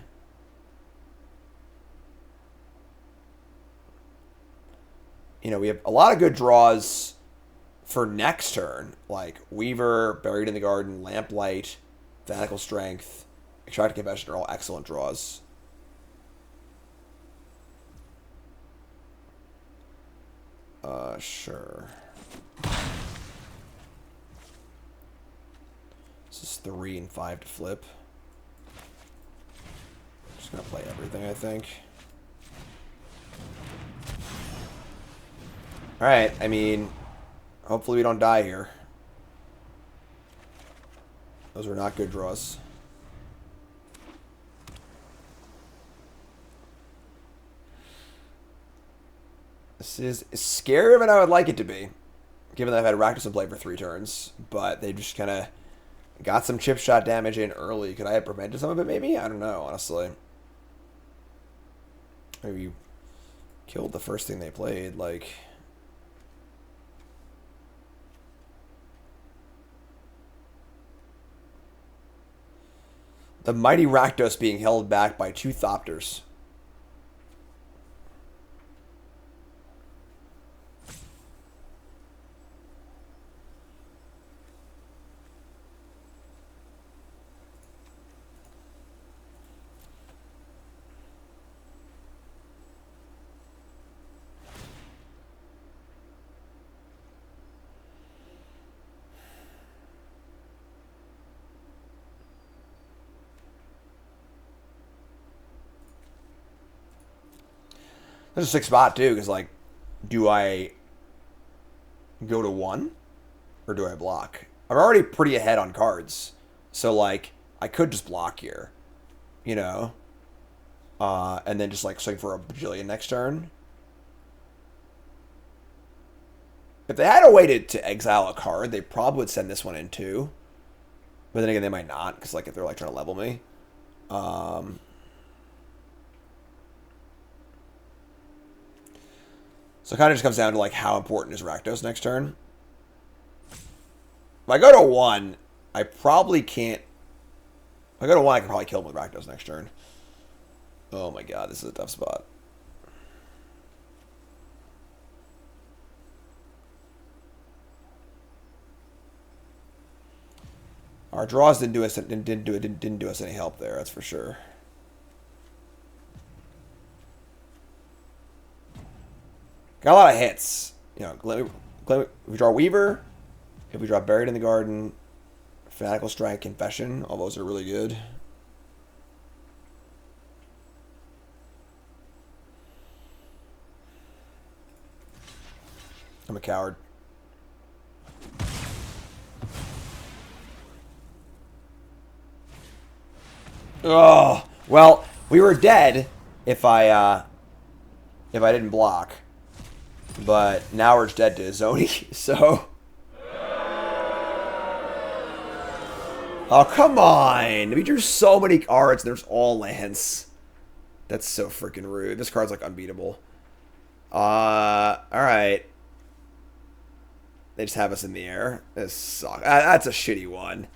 You know, we have a lot of good draws for next turn. Like, Weaver, Buried in the Garden, Lamplight, Fanatical Strength, Extracted Confession are all excellent draws. Sure. This is 3 and 5 to flip. Just gonna play everything, I think. Alright, I mean, hopefully we don't die here. Those were not good draws. This is scarier than I would like it to be, given that I've had Rakdos in play for 3 turns, but they just kind of got some chip shot damage in early. Could I have prevented some of it, maybe? I don't know, honestly. Maybe you killed the first thing they played, like... The mighty Rakdos being held back by 2 Thopters. There's a 6 spot, too, because, like, do I go to 1? Or do I block? I'm already pretty ahead on cards. So, like, I could just block here. You know? And then just, like, swing for a bajillion next turn. If they had a way to exile a card, they probably would send this one in, too. But then again, they might not, because, like, if they're, like, trying to level me. So it kind of just comes down to, like, how important is Rakdos next turn. If I go to 1, I probably can't If I go to 1, I can probably kill him with Rakdos next turn. Oh my god, this is a tough spot. Our draws didn't do us any help there, that's for sure. Got a lot of hits. You know, if we draw Weaver, if we draw Buried in the Garden, Fanatical Strike, Confession, all those are really good. I'm a coward. Oh, well, we were dead if I didn't block. But now we're dead to Zoni, so... Oh, come on! We drew so many cards, and there's all lands. That's so freaking rude. This card's, like, unbeatable. Alright. They just have us in the air. This sucks. That's a shitty one.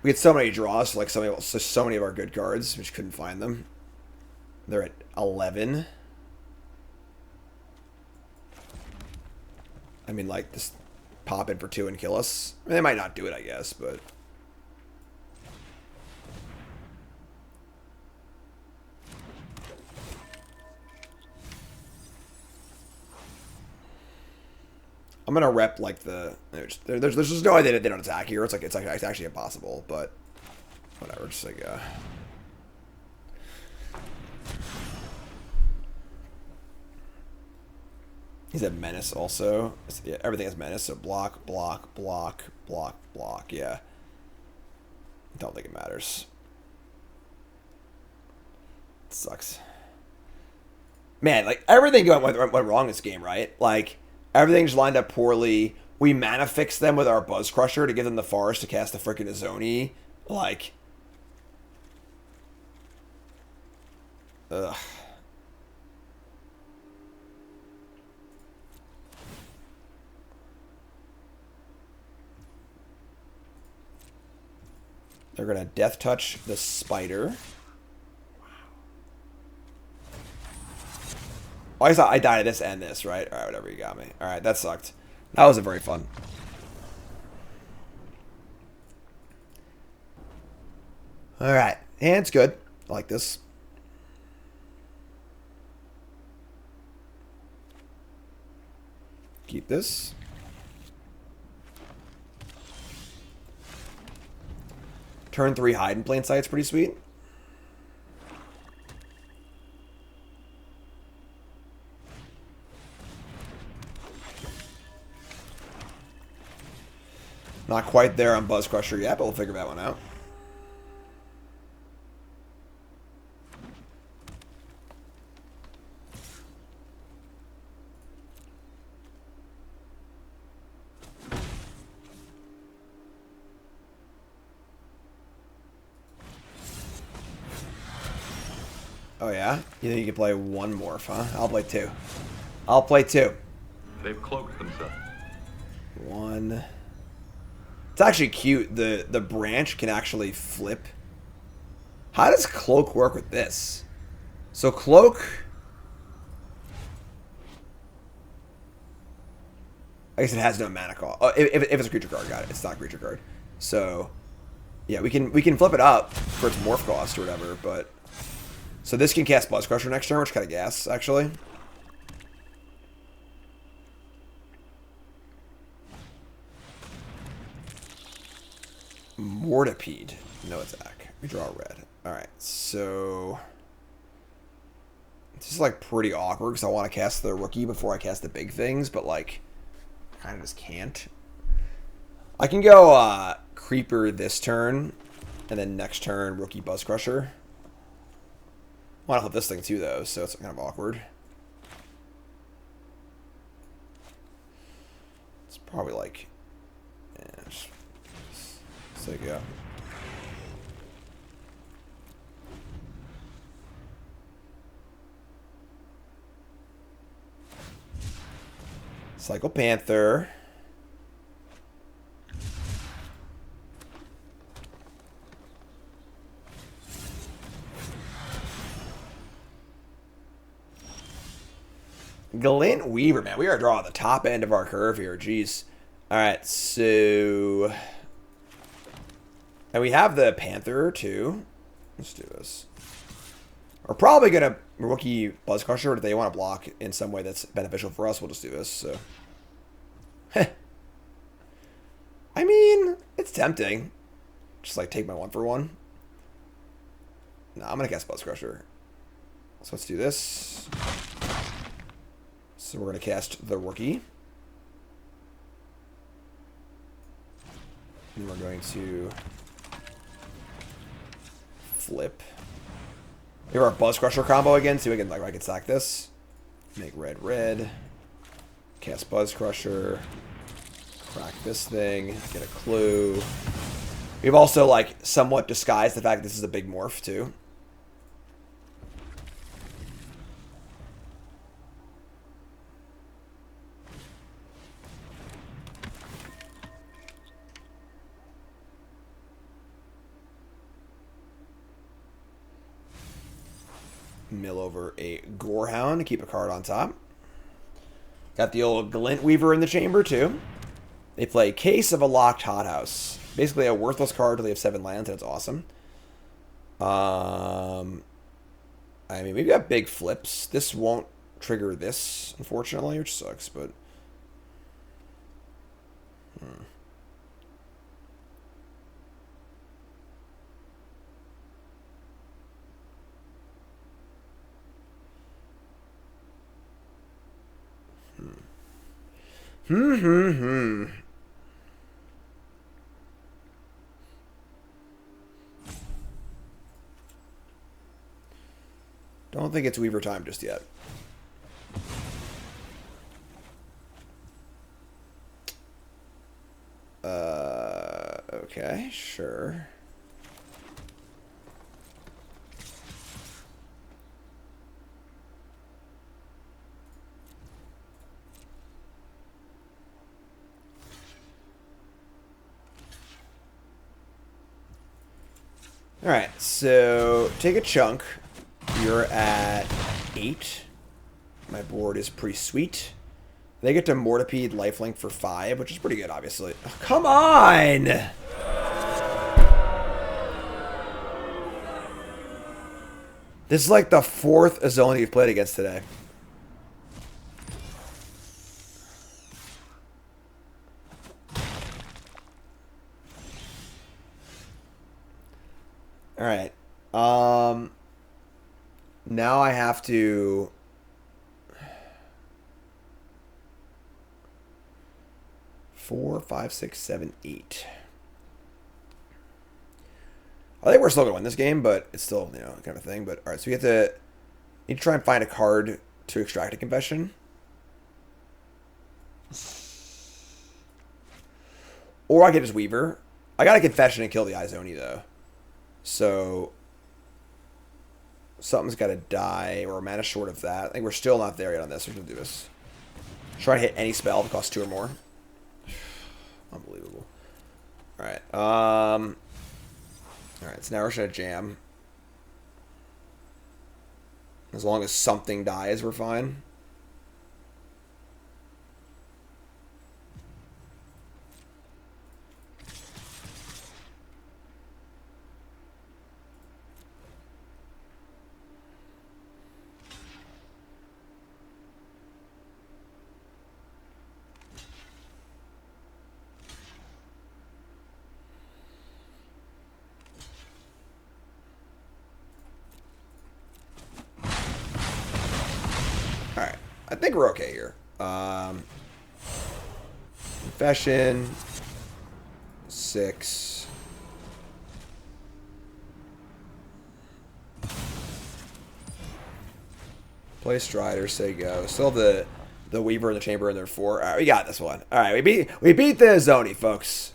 We get so many draws, like so many of our good cards. We just couldn't find them. They're at 11. I mean, like, just pop in for 2 and kill us. I mean, they might not do it, I guess, but... I'm gonna rep, like, the... There's just no way they don't attack here. It's actually impossible, but... Whatever, just like, He's a menace also. Yeah, everything is menace, so block, block, block, block, block, yeah. Don't think it matters. It sucks. Man, like, everything went wrong this game, right? Like, everything's lined up poorly. We mana fixed them with our Buzz Crusher to give them the forest to cast the frickin' Azoni. Like... Ugh. They're going to Death Touch the Spider. Oh, I thought I died at this and this, right? Alright, whatever, you got me. Alright, that sucked. That wasn't very fun. Alright, and it's good. I like this. Keep this. Turn 3 Hide in Plain Sight's pretty sweet. Not quite there on Buzz Crusher yet, but we'll figure that one out. Oh yeah? You think you can play one morph, huh? I'll play 2. I'll play 2. They've cloaked themselves. 1. It's actually cute. The branch can actually flip. How does Cloak work with this? So Cloak... I guess it has no mana cost. Oh, if it's a creature card, got it. It's not a creature card. So, yeah, we can flip it up for its morph cost or whatever, but... So this can cast Buzz Crusher next turn, which kind of gas, actually. Mortipede. No attack. We draw red. Alright, so... This is, like, pretty awkward, because I want to cast the rookie before I cast the big things, but, like, kind of just can't. I can go, Creeper this turn, and then next turn, Rookie Buzz Crusher. I want to flip this thing, too, though, so it's kind of awkward. It's probably, like... Yeah, just there you go. Cycle Panther. Glint Weaver, man. We are drawing the top end of our curve here. Jeez. All right, so... And we have the Panther, too. Let's do this. We're probably going to rookie Buzzcrusher, but if they want to block in some way that's beneficial for us, we'll just do this, so... I mean, it's tempting. Just, like, take my 1-for-1. No, I'm going to cast Buzzcrusher. So let's do this. So we're going to cast the rookie. And we're going to flip. We have our Buzzcrusher combo again, so we can, like, I can stack this. Make red, red. Cast Buzzcrusher. Crack this thing. Get a clue. We've also, like, somewhat disguised the fact that this is a big morph, too. Mill over a Gorehound to keep a card on top. Got the old Glint Weaver in the chamber, too. They play Case of a Locked Hothouse. Basically a worthless card until they have 7 lands, and it's awesome. I mean, we've got big flips. This won't trigger this, unfortunately, which sucks, but... Don't think it's Weaver time just yet. Okay, sure. All right, so take a chunk. You're at 8. My board is pretty sweet. They get to Mortipede lifelink for 5, which is pretty good, obviously. Oh, come on! This is like the 4th Azoni you've played against today. All right. Now I have to... Four, 5, 6, 7, 8. I think we're still going to win this game, but it's still, you know, kind of a thing. But all right, so we have to need to try and find a card to extract a confession. Or I could just Weaver. I got a confession and kill the Izoni, though. So something's got to die, or a mana short of that. I think we're still not there yet on this. We're going to do this. Try to hit any spell that costs 2 or more. Unbelievable. Alright. Alright, so now we're just going to jam. As long as something dies, we're fine. I think we're okay here. Confession. 6. Play Strider, say go. Still the Weaver in the chamber in their 4. Alright, we got this one. Alright, we beat the Azoni, folks.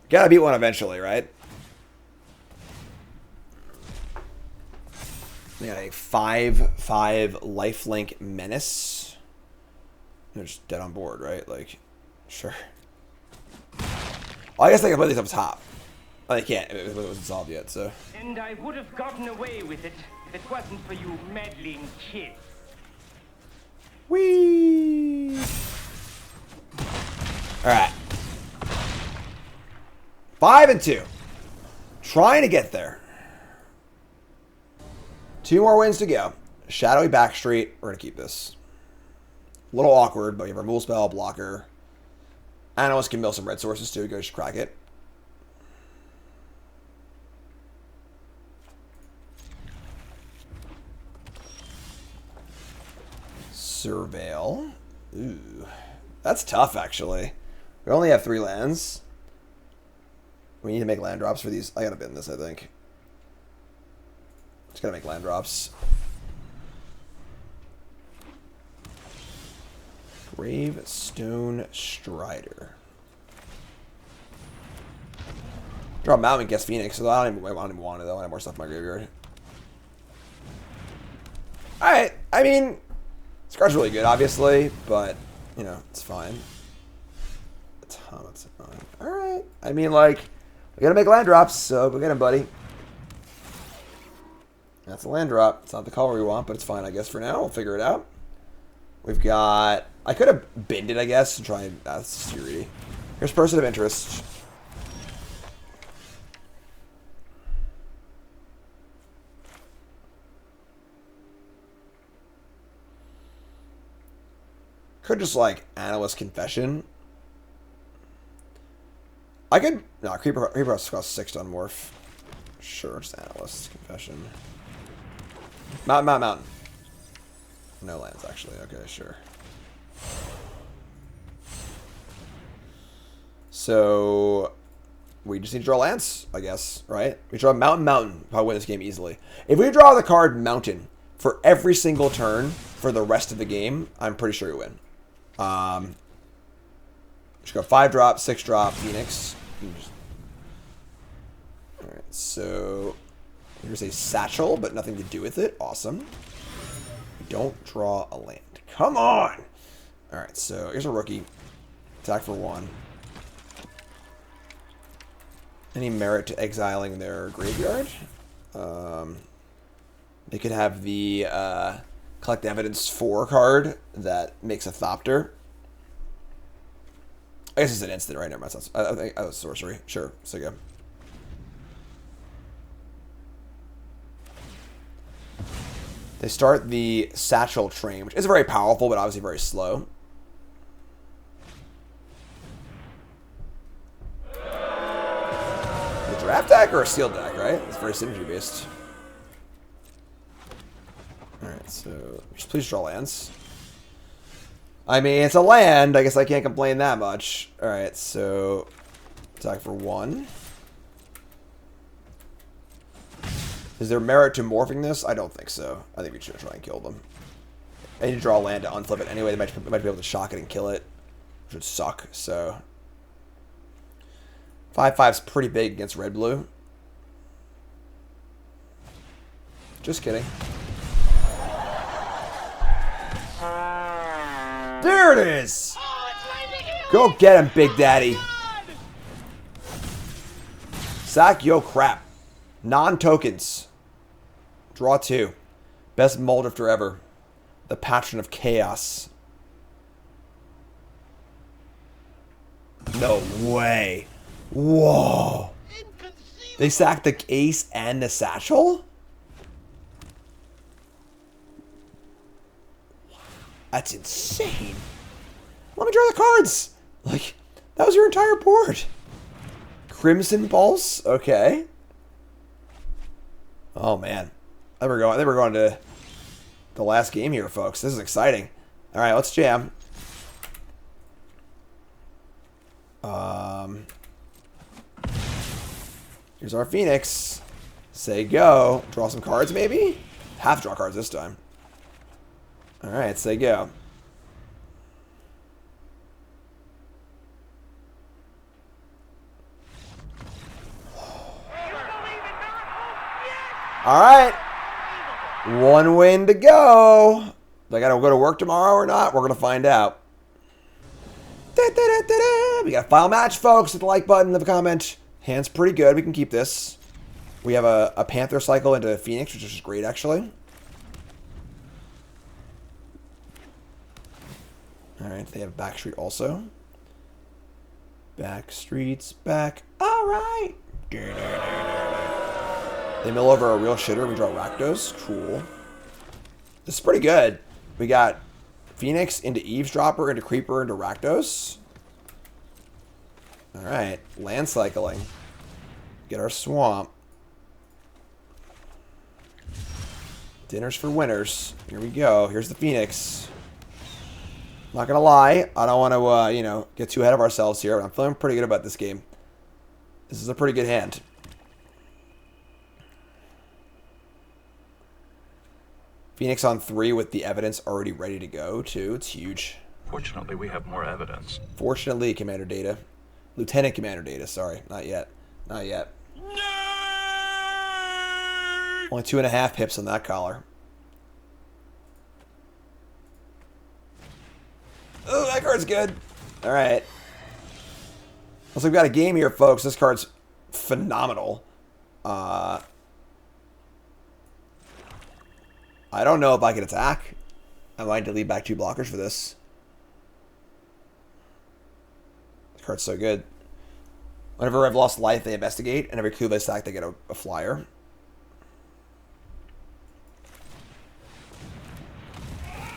Gotta beat one eventually, right? They got a 5/5 lifelink menace. They're just dead on board, right? Like, sure. Well, I guess they can play these up top. Oh, they can't. It wasn't solved yet, so. And I would have gotten away with it if it wasn't for you meddling kids. Whee! Alright. 5 and 2. Trying to get there. 2 more wins to go. Shadowy Backstreet. We're going to keep this. A little awkward, but we have our Mool Spell, blocker. Analyst can mill some red sources too. Go just crack it. Surveil. Ooh. That's tough, actually. We only have 3 lands. We need to make land drops for these. I gotta bin this, I think. Just gotta make land drops. Gravestone Strider. Draw Mountain, guess Phoenix. So I don't even want it though. I have more stuff in my graveyard. Alright. I mean, this card's really good, obviously, but, you know, it's fine. Alright. I mean, like, we gotta make land drops, so go get him, buddy. That's a land drop. It's not the color we want, but it's fine, I guess, for now. We'll figure it out. We've got... I could have binned it, I guess, and try and... That's security. Here's Person of Interest. Could just, like, Analyst Confession. I could... No, Creeper costs 6 to unmorph. Sure, just Analyst Confession. Mountain. No lands, actually. Okay, sure. So... We just need to draw lands, I guess, right? We draw Mountain. Probably win this game easily. If we draw the card Mountain for every single turn for the rest of the game, I'm pretty sure we win. Just go 5 drop, 6 drop, Phoenix. Alright, so here's a satchel, but nothing to do with it. Awesome. We don't draw a land. Come on! Alright, so here's a rookie. Attack for 1. Any merit to exiling their graveyard? They could have the Collect Evidence 4 card that makes a Thopter. I guess it's an instant, right? Never mind. I think that was sorcery. Sure. So go. They start the Satchel Train, which is very powerful, but obviously very slow. A draft deck or a sealed deck, right? It's very synergy based. Alright, so just please draw lands. I mean, it's a land. I guess I can't complain that much. Alright, so attack for 1. Is there merit to morphing this? I don't think so. I think we should try and kill them. I need to draw a land to unflip it anyway. They might be able to shock it and kill it, which would suck. So 5/5's pretty big against red-blue. Just kidding. There it is! Go get him, Big Daddy. Sack yo crap. Non-tokens. Draw 2. Best Muldrifter ever. The Patron of Chaos. No way. Whoa. They sacked the ace and the satchel? That's insane. Let me draw the cards. Like, that was your entire board. Crimson Pulse? Okay. Oh, man. I think we're going to the last game here, folks. This is exciting. All right, let's jam. Here's our Phoenix. Say go. Draw some cards, maybe? Have to draw cards this time. All right, say go. All right. 1 win to go. I got to go to work tomorrow or not? We're going to find out. We got a final match, folks. Hit the like button, leave a comment. Hand's pretty good. We can keep this. We have a Panther cycle into Phoenix, which is great, actually. Alright, they have Backstreet also. Backstreet's back. Alright. They mill over a real shitter. We draw Rakdos. Cool. This is pretty good. We got Phoenix into Eavesdropper, into Creeper, into Rakdos. Alright. Land cycling. Get our swamp. Dinners for winners. Here we go. Here's the Phoenix. Not gonna lie, I don't want to, you know, get too ahead of ourselves here, but I'm feeling pretty good about this game. This is a pretty good hand. Phoenix on 3 with the evidence already ready to go, too. It's huge. Fortunately, we have more evidence. Fortunately, Commander Data. Lieutenant Commander Data, sorry. Not yet. Not yet. Only 2.5 pips on that collar. Oh, that card's good. Alright. Looks like we've got a game here, folks. This card's phenomenal. I don't know if I can attack. I might delete back 2 blockers for this. This card's so good. Whenever I've lost life, they investigate, and every coup they stack, they get a flyer.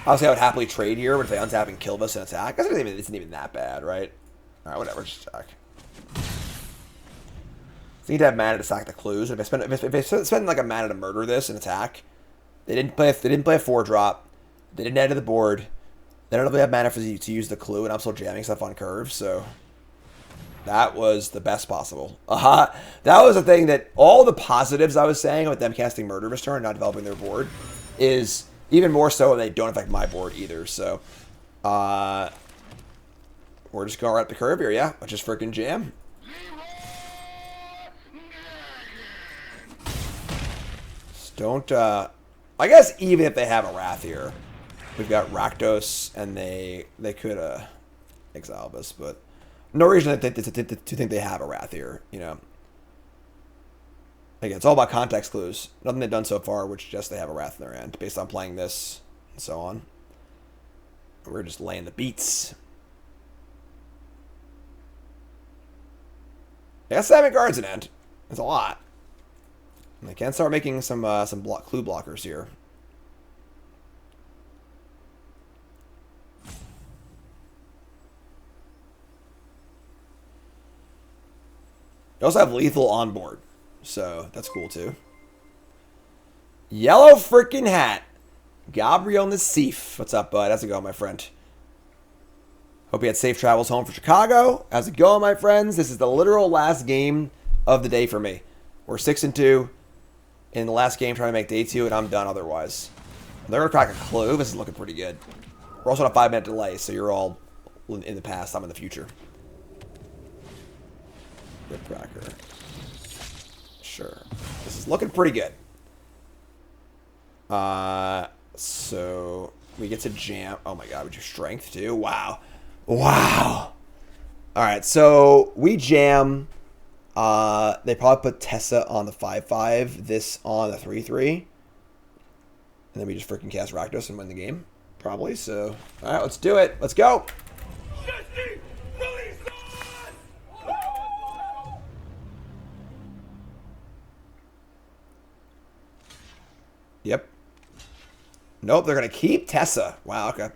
Obviously, I would happily trade here, but if they untap and kill us and attack, it isn't even that bad, right? Alright, whatever, just attack. They need to have mana to sack the clues. If they spend like a mana to murder this and attack, they didn't play a 4-drop. They didn't add to the board. They don't really have mana for to use the clue, and I'm still jamming stuff on curve, so that was the best possible. That was the thing that all the positives I was saying with them casting Murderous turn and not developing their board is even more so when they don't affect my board either. So we're just going right up the curve here, yeah. Let's just freaking jam. Just don't I guess even if they have a Wrath here, we've got Rakdos and they could exile us, but no reason to think they have a Wrath here, you know. Again, it's all about context clues. Nothing they've done so far, which just they have a Wrath in their hand, based on playing this and so on. We're just laying the beats. They got 7 cards in hand. That's a lot. And they can start making some clue blockers here. They also have lethal on board. So, that's cool, too. Yellow freaking hat. Gabriel Nassif. What's up, bud? How's it going, my friend? Hope you had safe travels home from Chicago. How's it going, my friends? This is the literal last game of the day for me. We're 6-2 in the last game trying to make day 2, and I'm done otherwise. They're going to crack a clue. This is looking pretty good. We're also on a 5-minute delay, so you're all in the past. I'm in the future. Rip cracker. Sure. This is looking pretty good. So we get to jam. Oh my god, we do strength too. Wow. Wow. Alright, so we jam. They probably put Tessa on the 5-5, this on the 3-3. And then we just freaking cast Rakdos and win the game. Probably, so. Alright, let's do it. Let's go. Yep. Nope, they're going to keep Tessa. Wow, okay.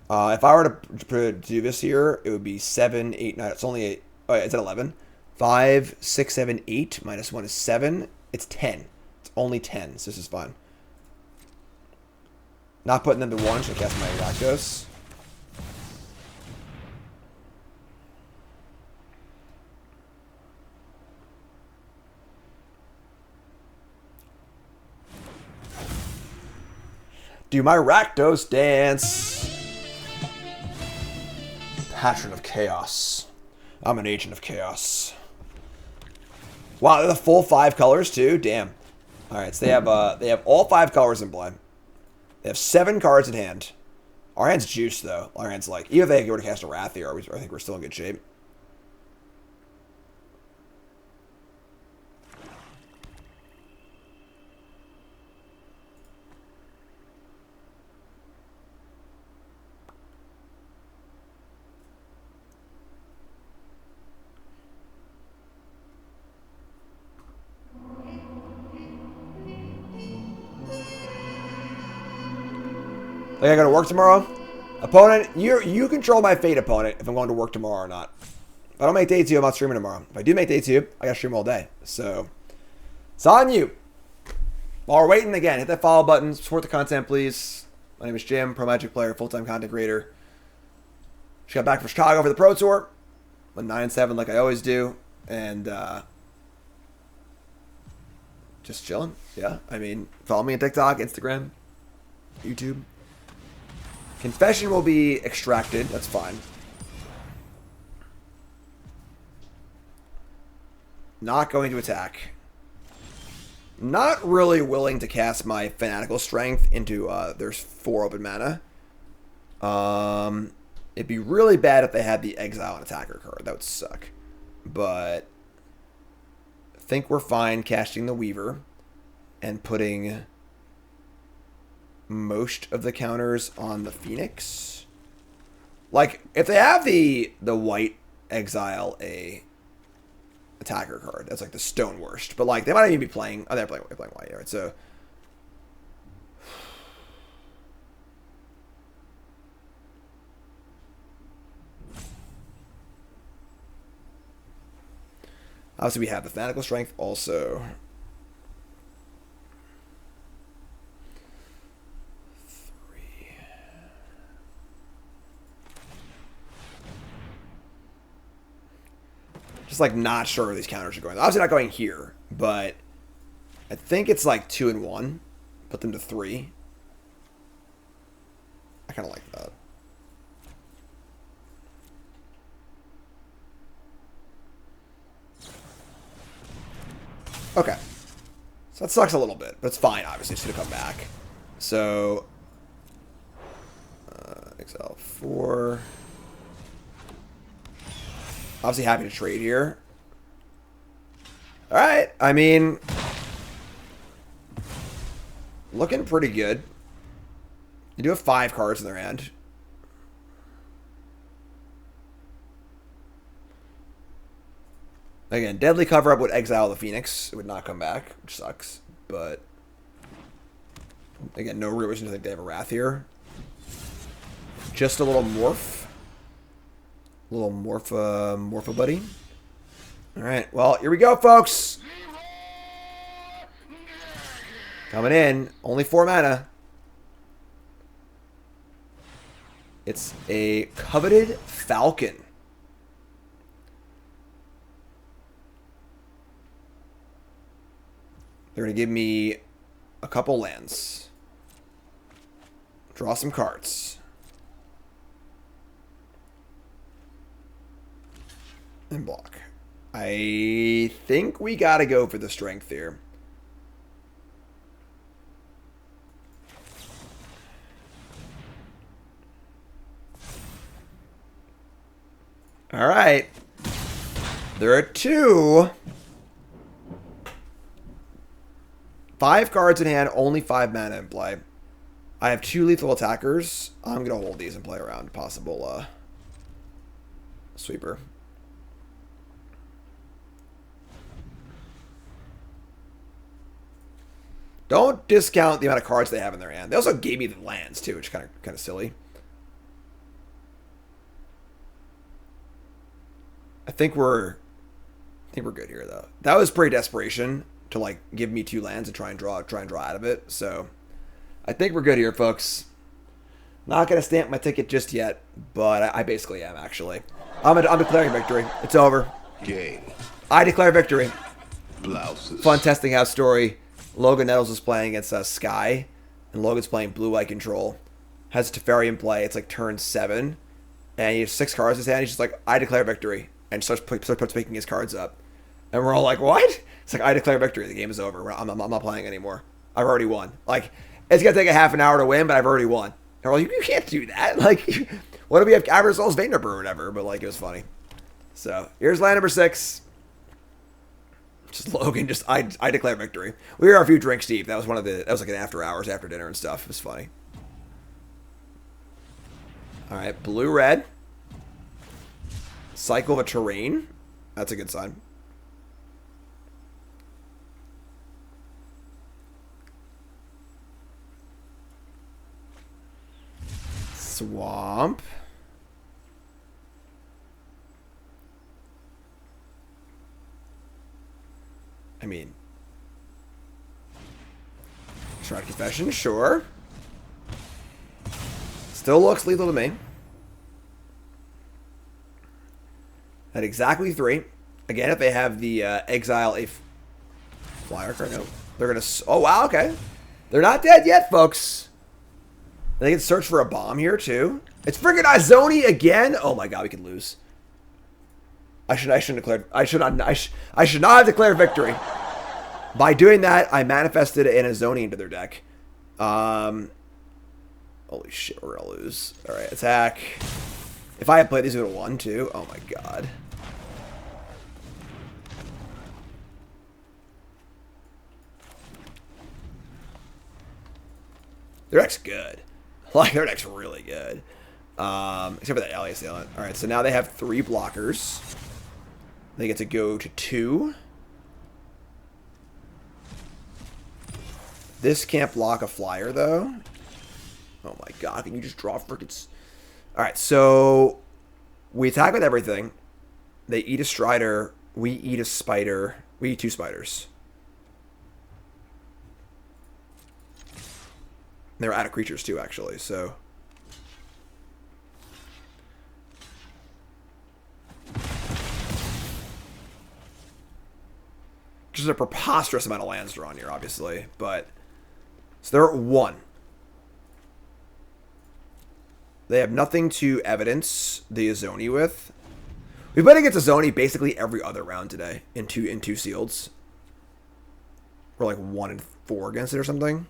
If I were to do this here, it would be 7, 8, 9. It's only 8. Oh, yeah, it's at 11. 5, 6, 7, 8. Minus 1 is 7. It's 10. It's only 10, so this is fine. Not putting them to 1, so I cast my Rakdos. Do my Rakdos dance. Patron of Chaos. I'm an agent of chaos. Wow, they're the full 5 colors too? Damn. Alright, so they have all 5 colors in play. They have 7 cards in hand. Our hand's juiced though. Our hand's like, even if they were to cast a Wrath here, I think we're still in good shape. Like I gotta work tomorrow? Opponent, you control my fate, opponent, if I'm going to work tomorrow or not. If I don't make day 2, I'm not streaming tomorrow. If I do make day 2, I gotta stream all day. So, it's on you. While we're waiting, again, hit that follow button. Support the content, please. My name is Jim, Pro Magic player, full-time content creator. Just got back from Chicago for the Pro Tour. Went 9-7 like I always do. And, just chilling. Yeah, I mean, follow me on TikTok, Instagram, YouTube. Confession will be extracted. That's fine. Not going to attack. Not really willing to cast my Fanatical Strength into, there's 4 open mana. It'd be really bad if they had the Exile and Attacker card. That would suck. But I think we're fine casting the Weaver and putting most of the counters on the Phoenix. Like, if they have the white Exile a attacker card, that's like the stone worst. But like, they might even be playing. Oh, they're playing white, right? So obviously we have the Fanatical Strength also. Just like not sure where these counters are going. Obviously not going here, but I think it's like 2 and 1. Put them to 3. I kind of like that. Okay. So that sucks a little bit, but it's fine, obviously. It's going to come back. So, Exile 4. Obviously happy to trade here. Alright, I mean, looking pretty good. They do have 5 cards in their hand. Again, Deadly Cover-Up would exile the Phoenix. It would not come back, which sucks. But, again, no real reason to think they have a Wrath here. Just a little Morph. Little Morpha buddy. Alright, well, here we go, folks. Coming in. Only 4 mana. It's a Coveted Falcon. They're going to give me a couple lands. Draw some cards. And block. I think we got to go for the strength here. All right. There are 2. 5 cards in hand, only 5 mana in play. I have 2 lethal attackers. I'm going to hold these and play around possible sweeper. Don't discount the amount of cards they have in their hand. They also gave me the lands too, which is kind of silly. I think we're good here though. That was pretty desperation to like give me 2 lands and try and draw out of it. So I think we're good here, folks. Not gonna stamp my ticket just yet, but I basically am actually. I'm declaring victory. It's over. Game. I declare victory. Blouses. Fun testing house story. Logan Nettles is playing against Sky, and Logan's playing blue-white control. Has Teferi in play. It's like turn 7, and he has 6 cards in his hand. He's just like, I declare victory, and starts picking his cards up. And we're all like, what? It's like, I declare victory. The game is over. I'm not playing anymore. I've already won. Like, it's gonna take a half an hour to win, but I've already won. And we're like, you can't do that. Like, what do we have? Average Souls Vanderbilt or whatever. But like, it was funny. So here's land number 6. Just Logan, I declare victory. We were a few drinks deep. That was like an after hours, after dinner and stuff. It was funny. All right, blue-red. Cycle of a terrain. That's a good sign. bump. I mean, Shroud Confession, sure. Still looks lethal to me. At exactly 3. Again, if they have the exile a flyer card, no, they're gonna. Oh wow, okay. They're not dead yet, folks. They can search for a bomb here too. It's freaking Izoni again. Oh my god, we could lose. I should not have declared victory. By doing that, I manifested an Izoni into their deck. Holy shit, we're gonna lose. All right, attack. If I had played these, we would have won too. Oh my god. Their deck's good. Like, their deck's really good. Except for that Alley Assailant. Alright, so now they have 3 blockers. They get to go to 2. This can't block a flyer, though. Oh my god, can you just draw frickin'... Alright, so... we attack with everything. They eat a Strider. We eat a Spider. We eat 2 Spiders. They're out of creatures too, actually, so... Just a preposterous amount of lands drawn here, obviously, but... So they're at 1. They have nothing to evidence the Izoni with. We've been against Izoni basically every other round today in two sealeds. We're like 1 and 4 against it or something.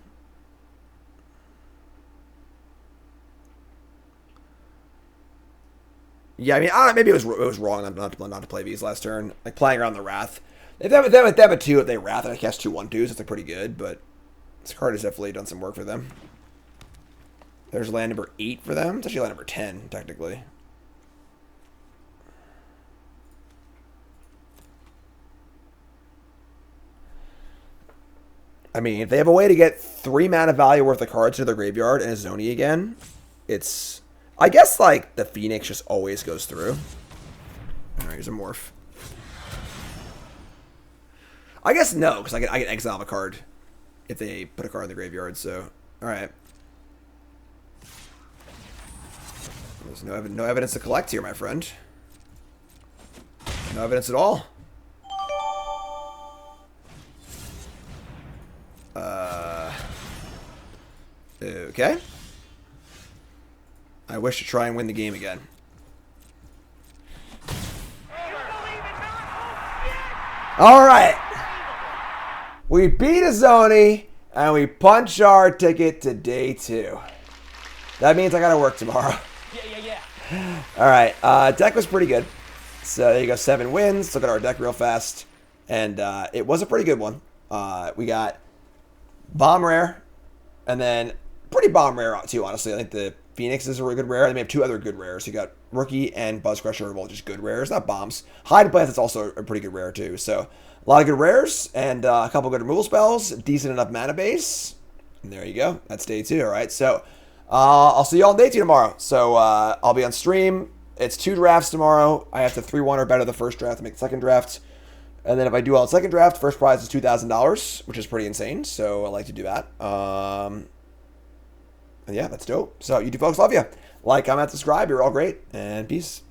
Yeah, I mean, maybe it was wrong not to play these last turn. Like, playing around the Wrath. If they have a 2, if they Wrath and I cast 2 1/2s, it's like pretty good, but this card has definitely done some work for them. There's land number 8 for them. It's actually land number 10, technically. I mean, if they have a way to get 3 mana value worth of cards to their graveyard and a Izoni again, it's... I guess, like, the Phoenix just always goes through. Alright, here's a Morph. I guess no, because I can exile a card if they put a card in the graveyard, so... Alright. There's no evidence to collect here, my friend. No evidence at all. Okay. I wish to try and win the game again. Alright. We beat Izoni, and we punch our ticket to day 2. That means I gotta work tomorrow. Alright, deck was pretty good. So there you go, 7 wins. Look at our deck real fast. And it was a pretty good one. We got Bomb Rare, and then pretty Bomb Rare too, honestly. I think the Phoenix is a really good rare. They may have 2 other good rares. You got Rookie and Buzz Crusher are both just good rares, not bombs. Hide Blast is also a pretty good rare too. So a lot of good rares and a couple good removal spells. Decent enough mana base. And there you go. That's day 2. All right. So I'll see you all on day 2 tomorrow. So I'll be on stream. It's 2 drafts tomorrow. I have to 3-1 or better the first draft to make the second draft. And then if I do well the second draft, first prize is $2,000, which is pretty insane. So I like to do that. And yeah, that's dope. So, YouTube folks, love you. Like, comment, subscribe. You're all great. And peace.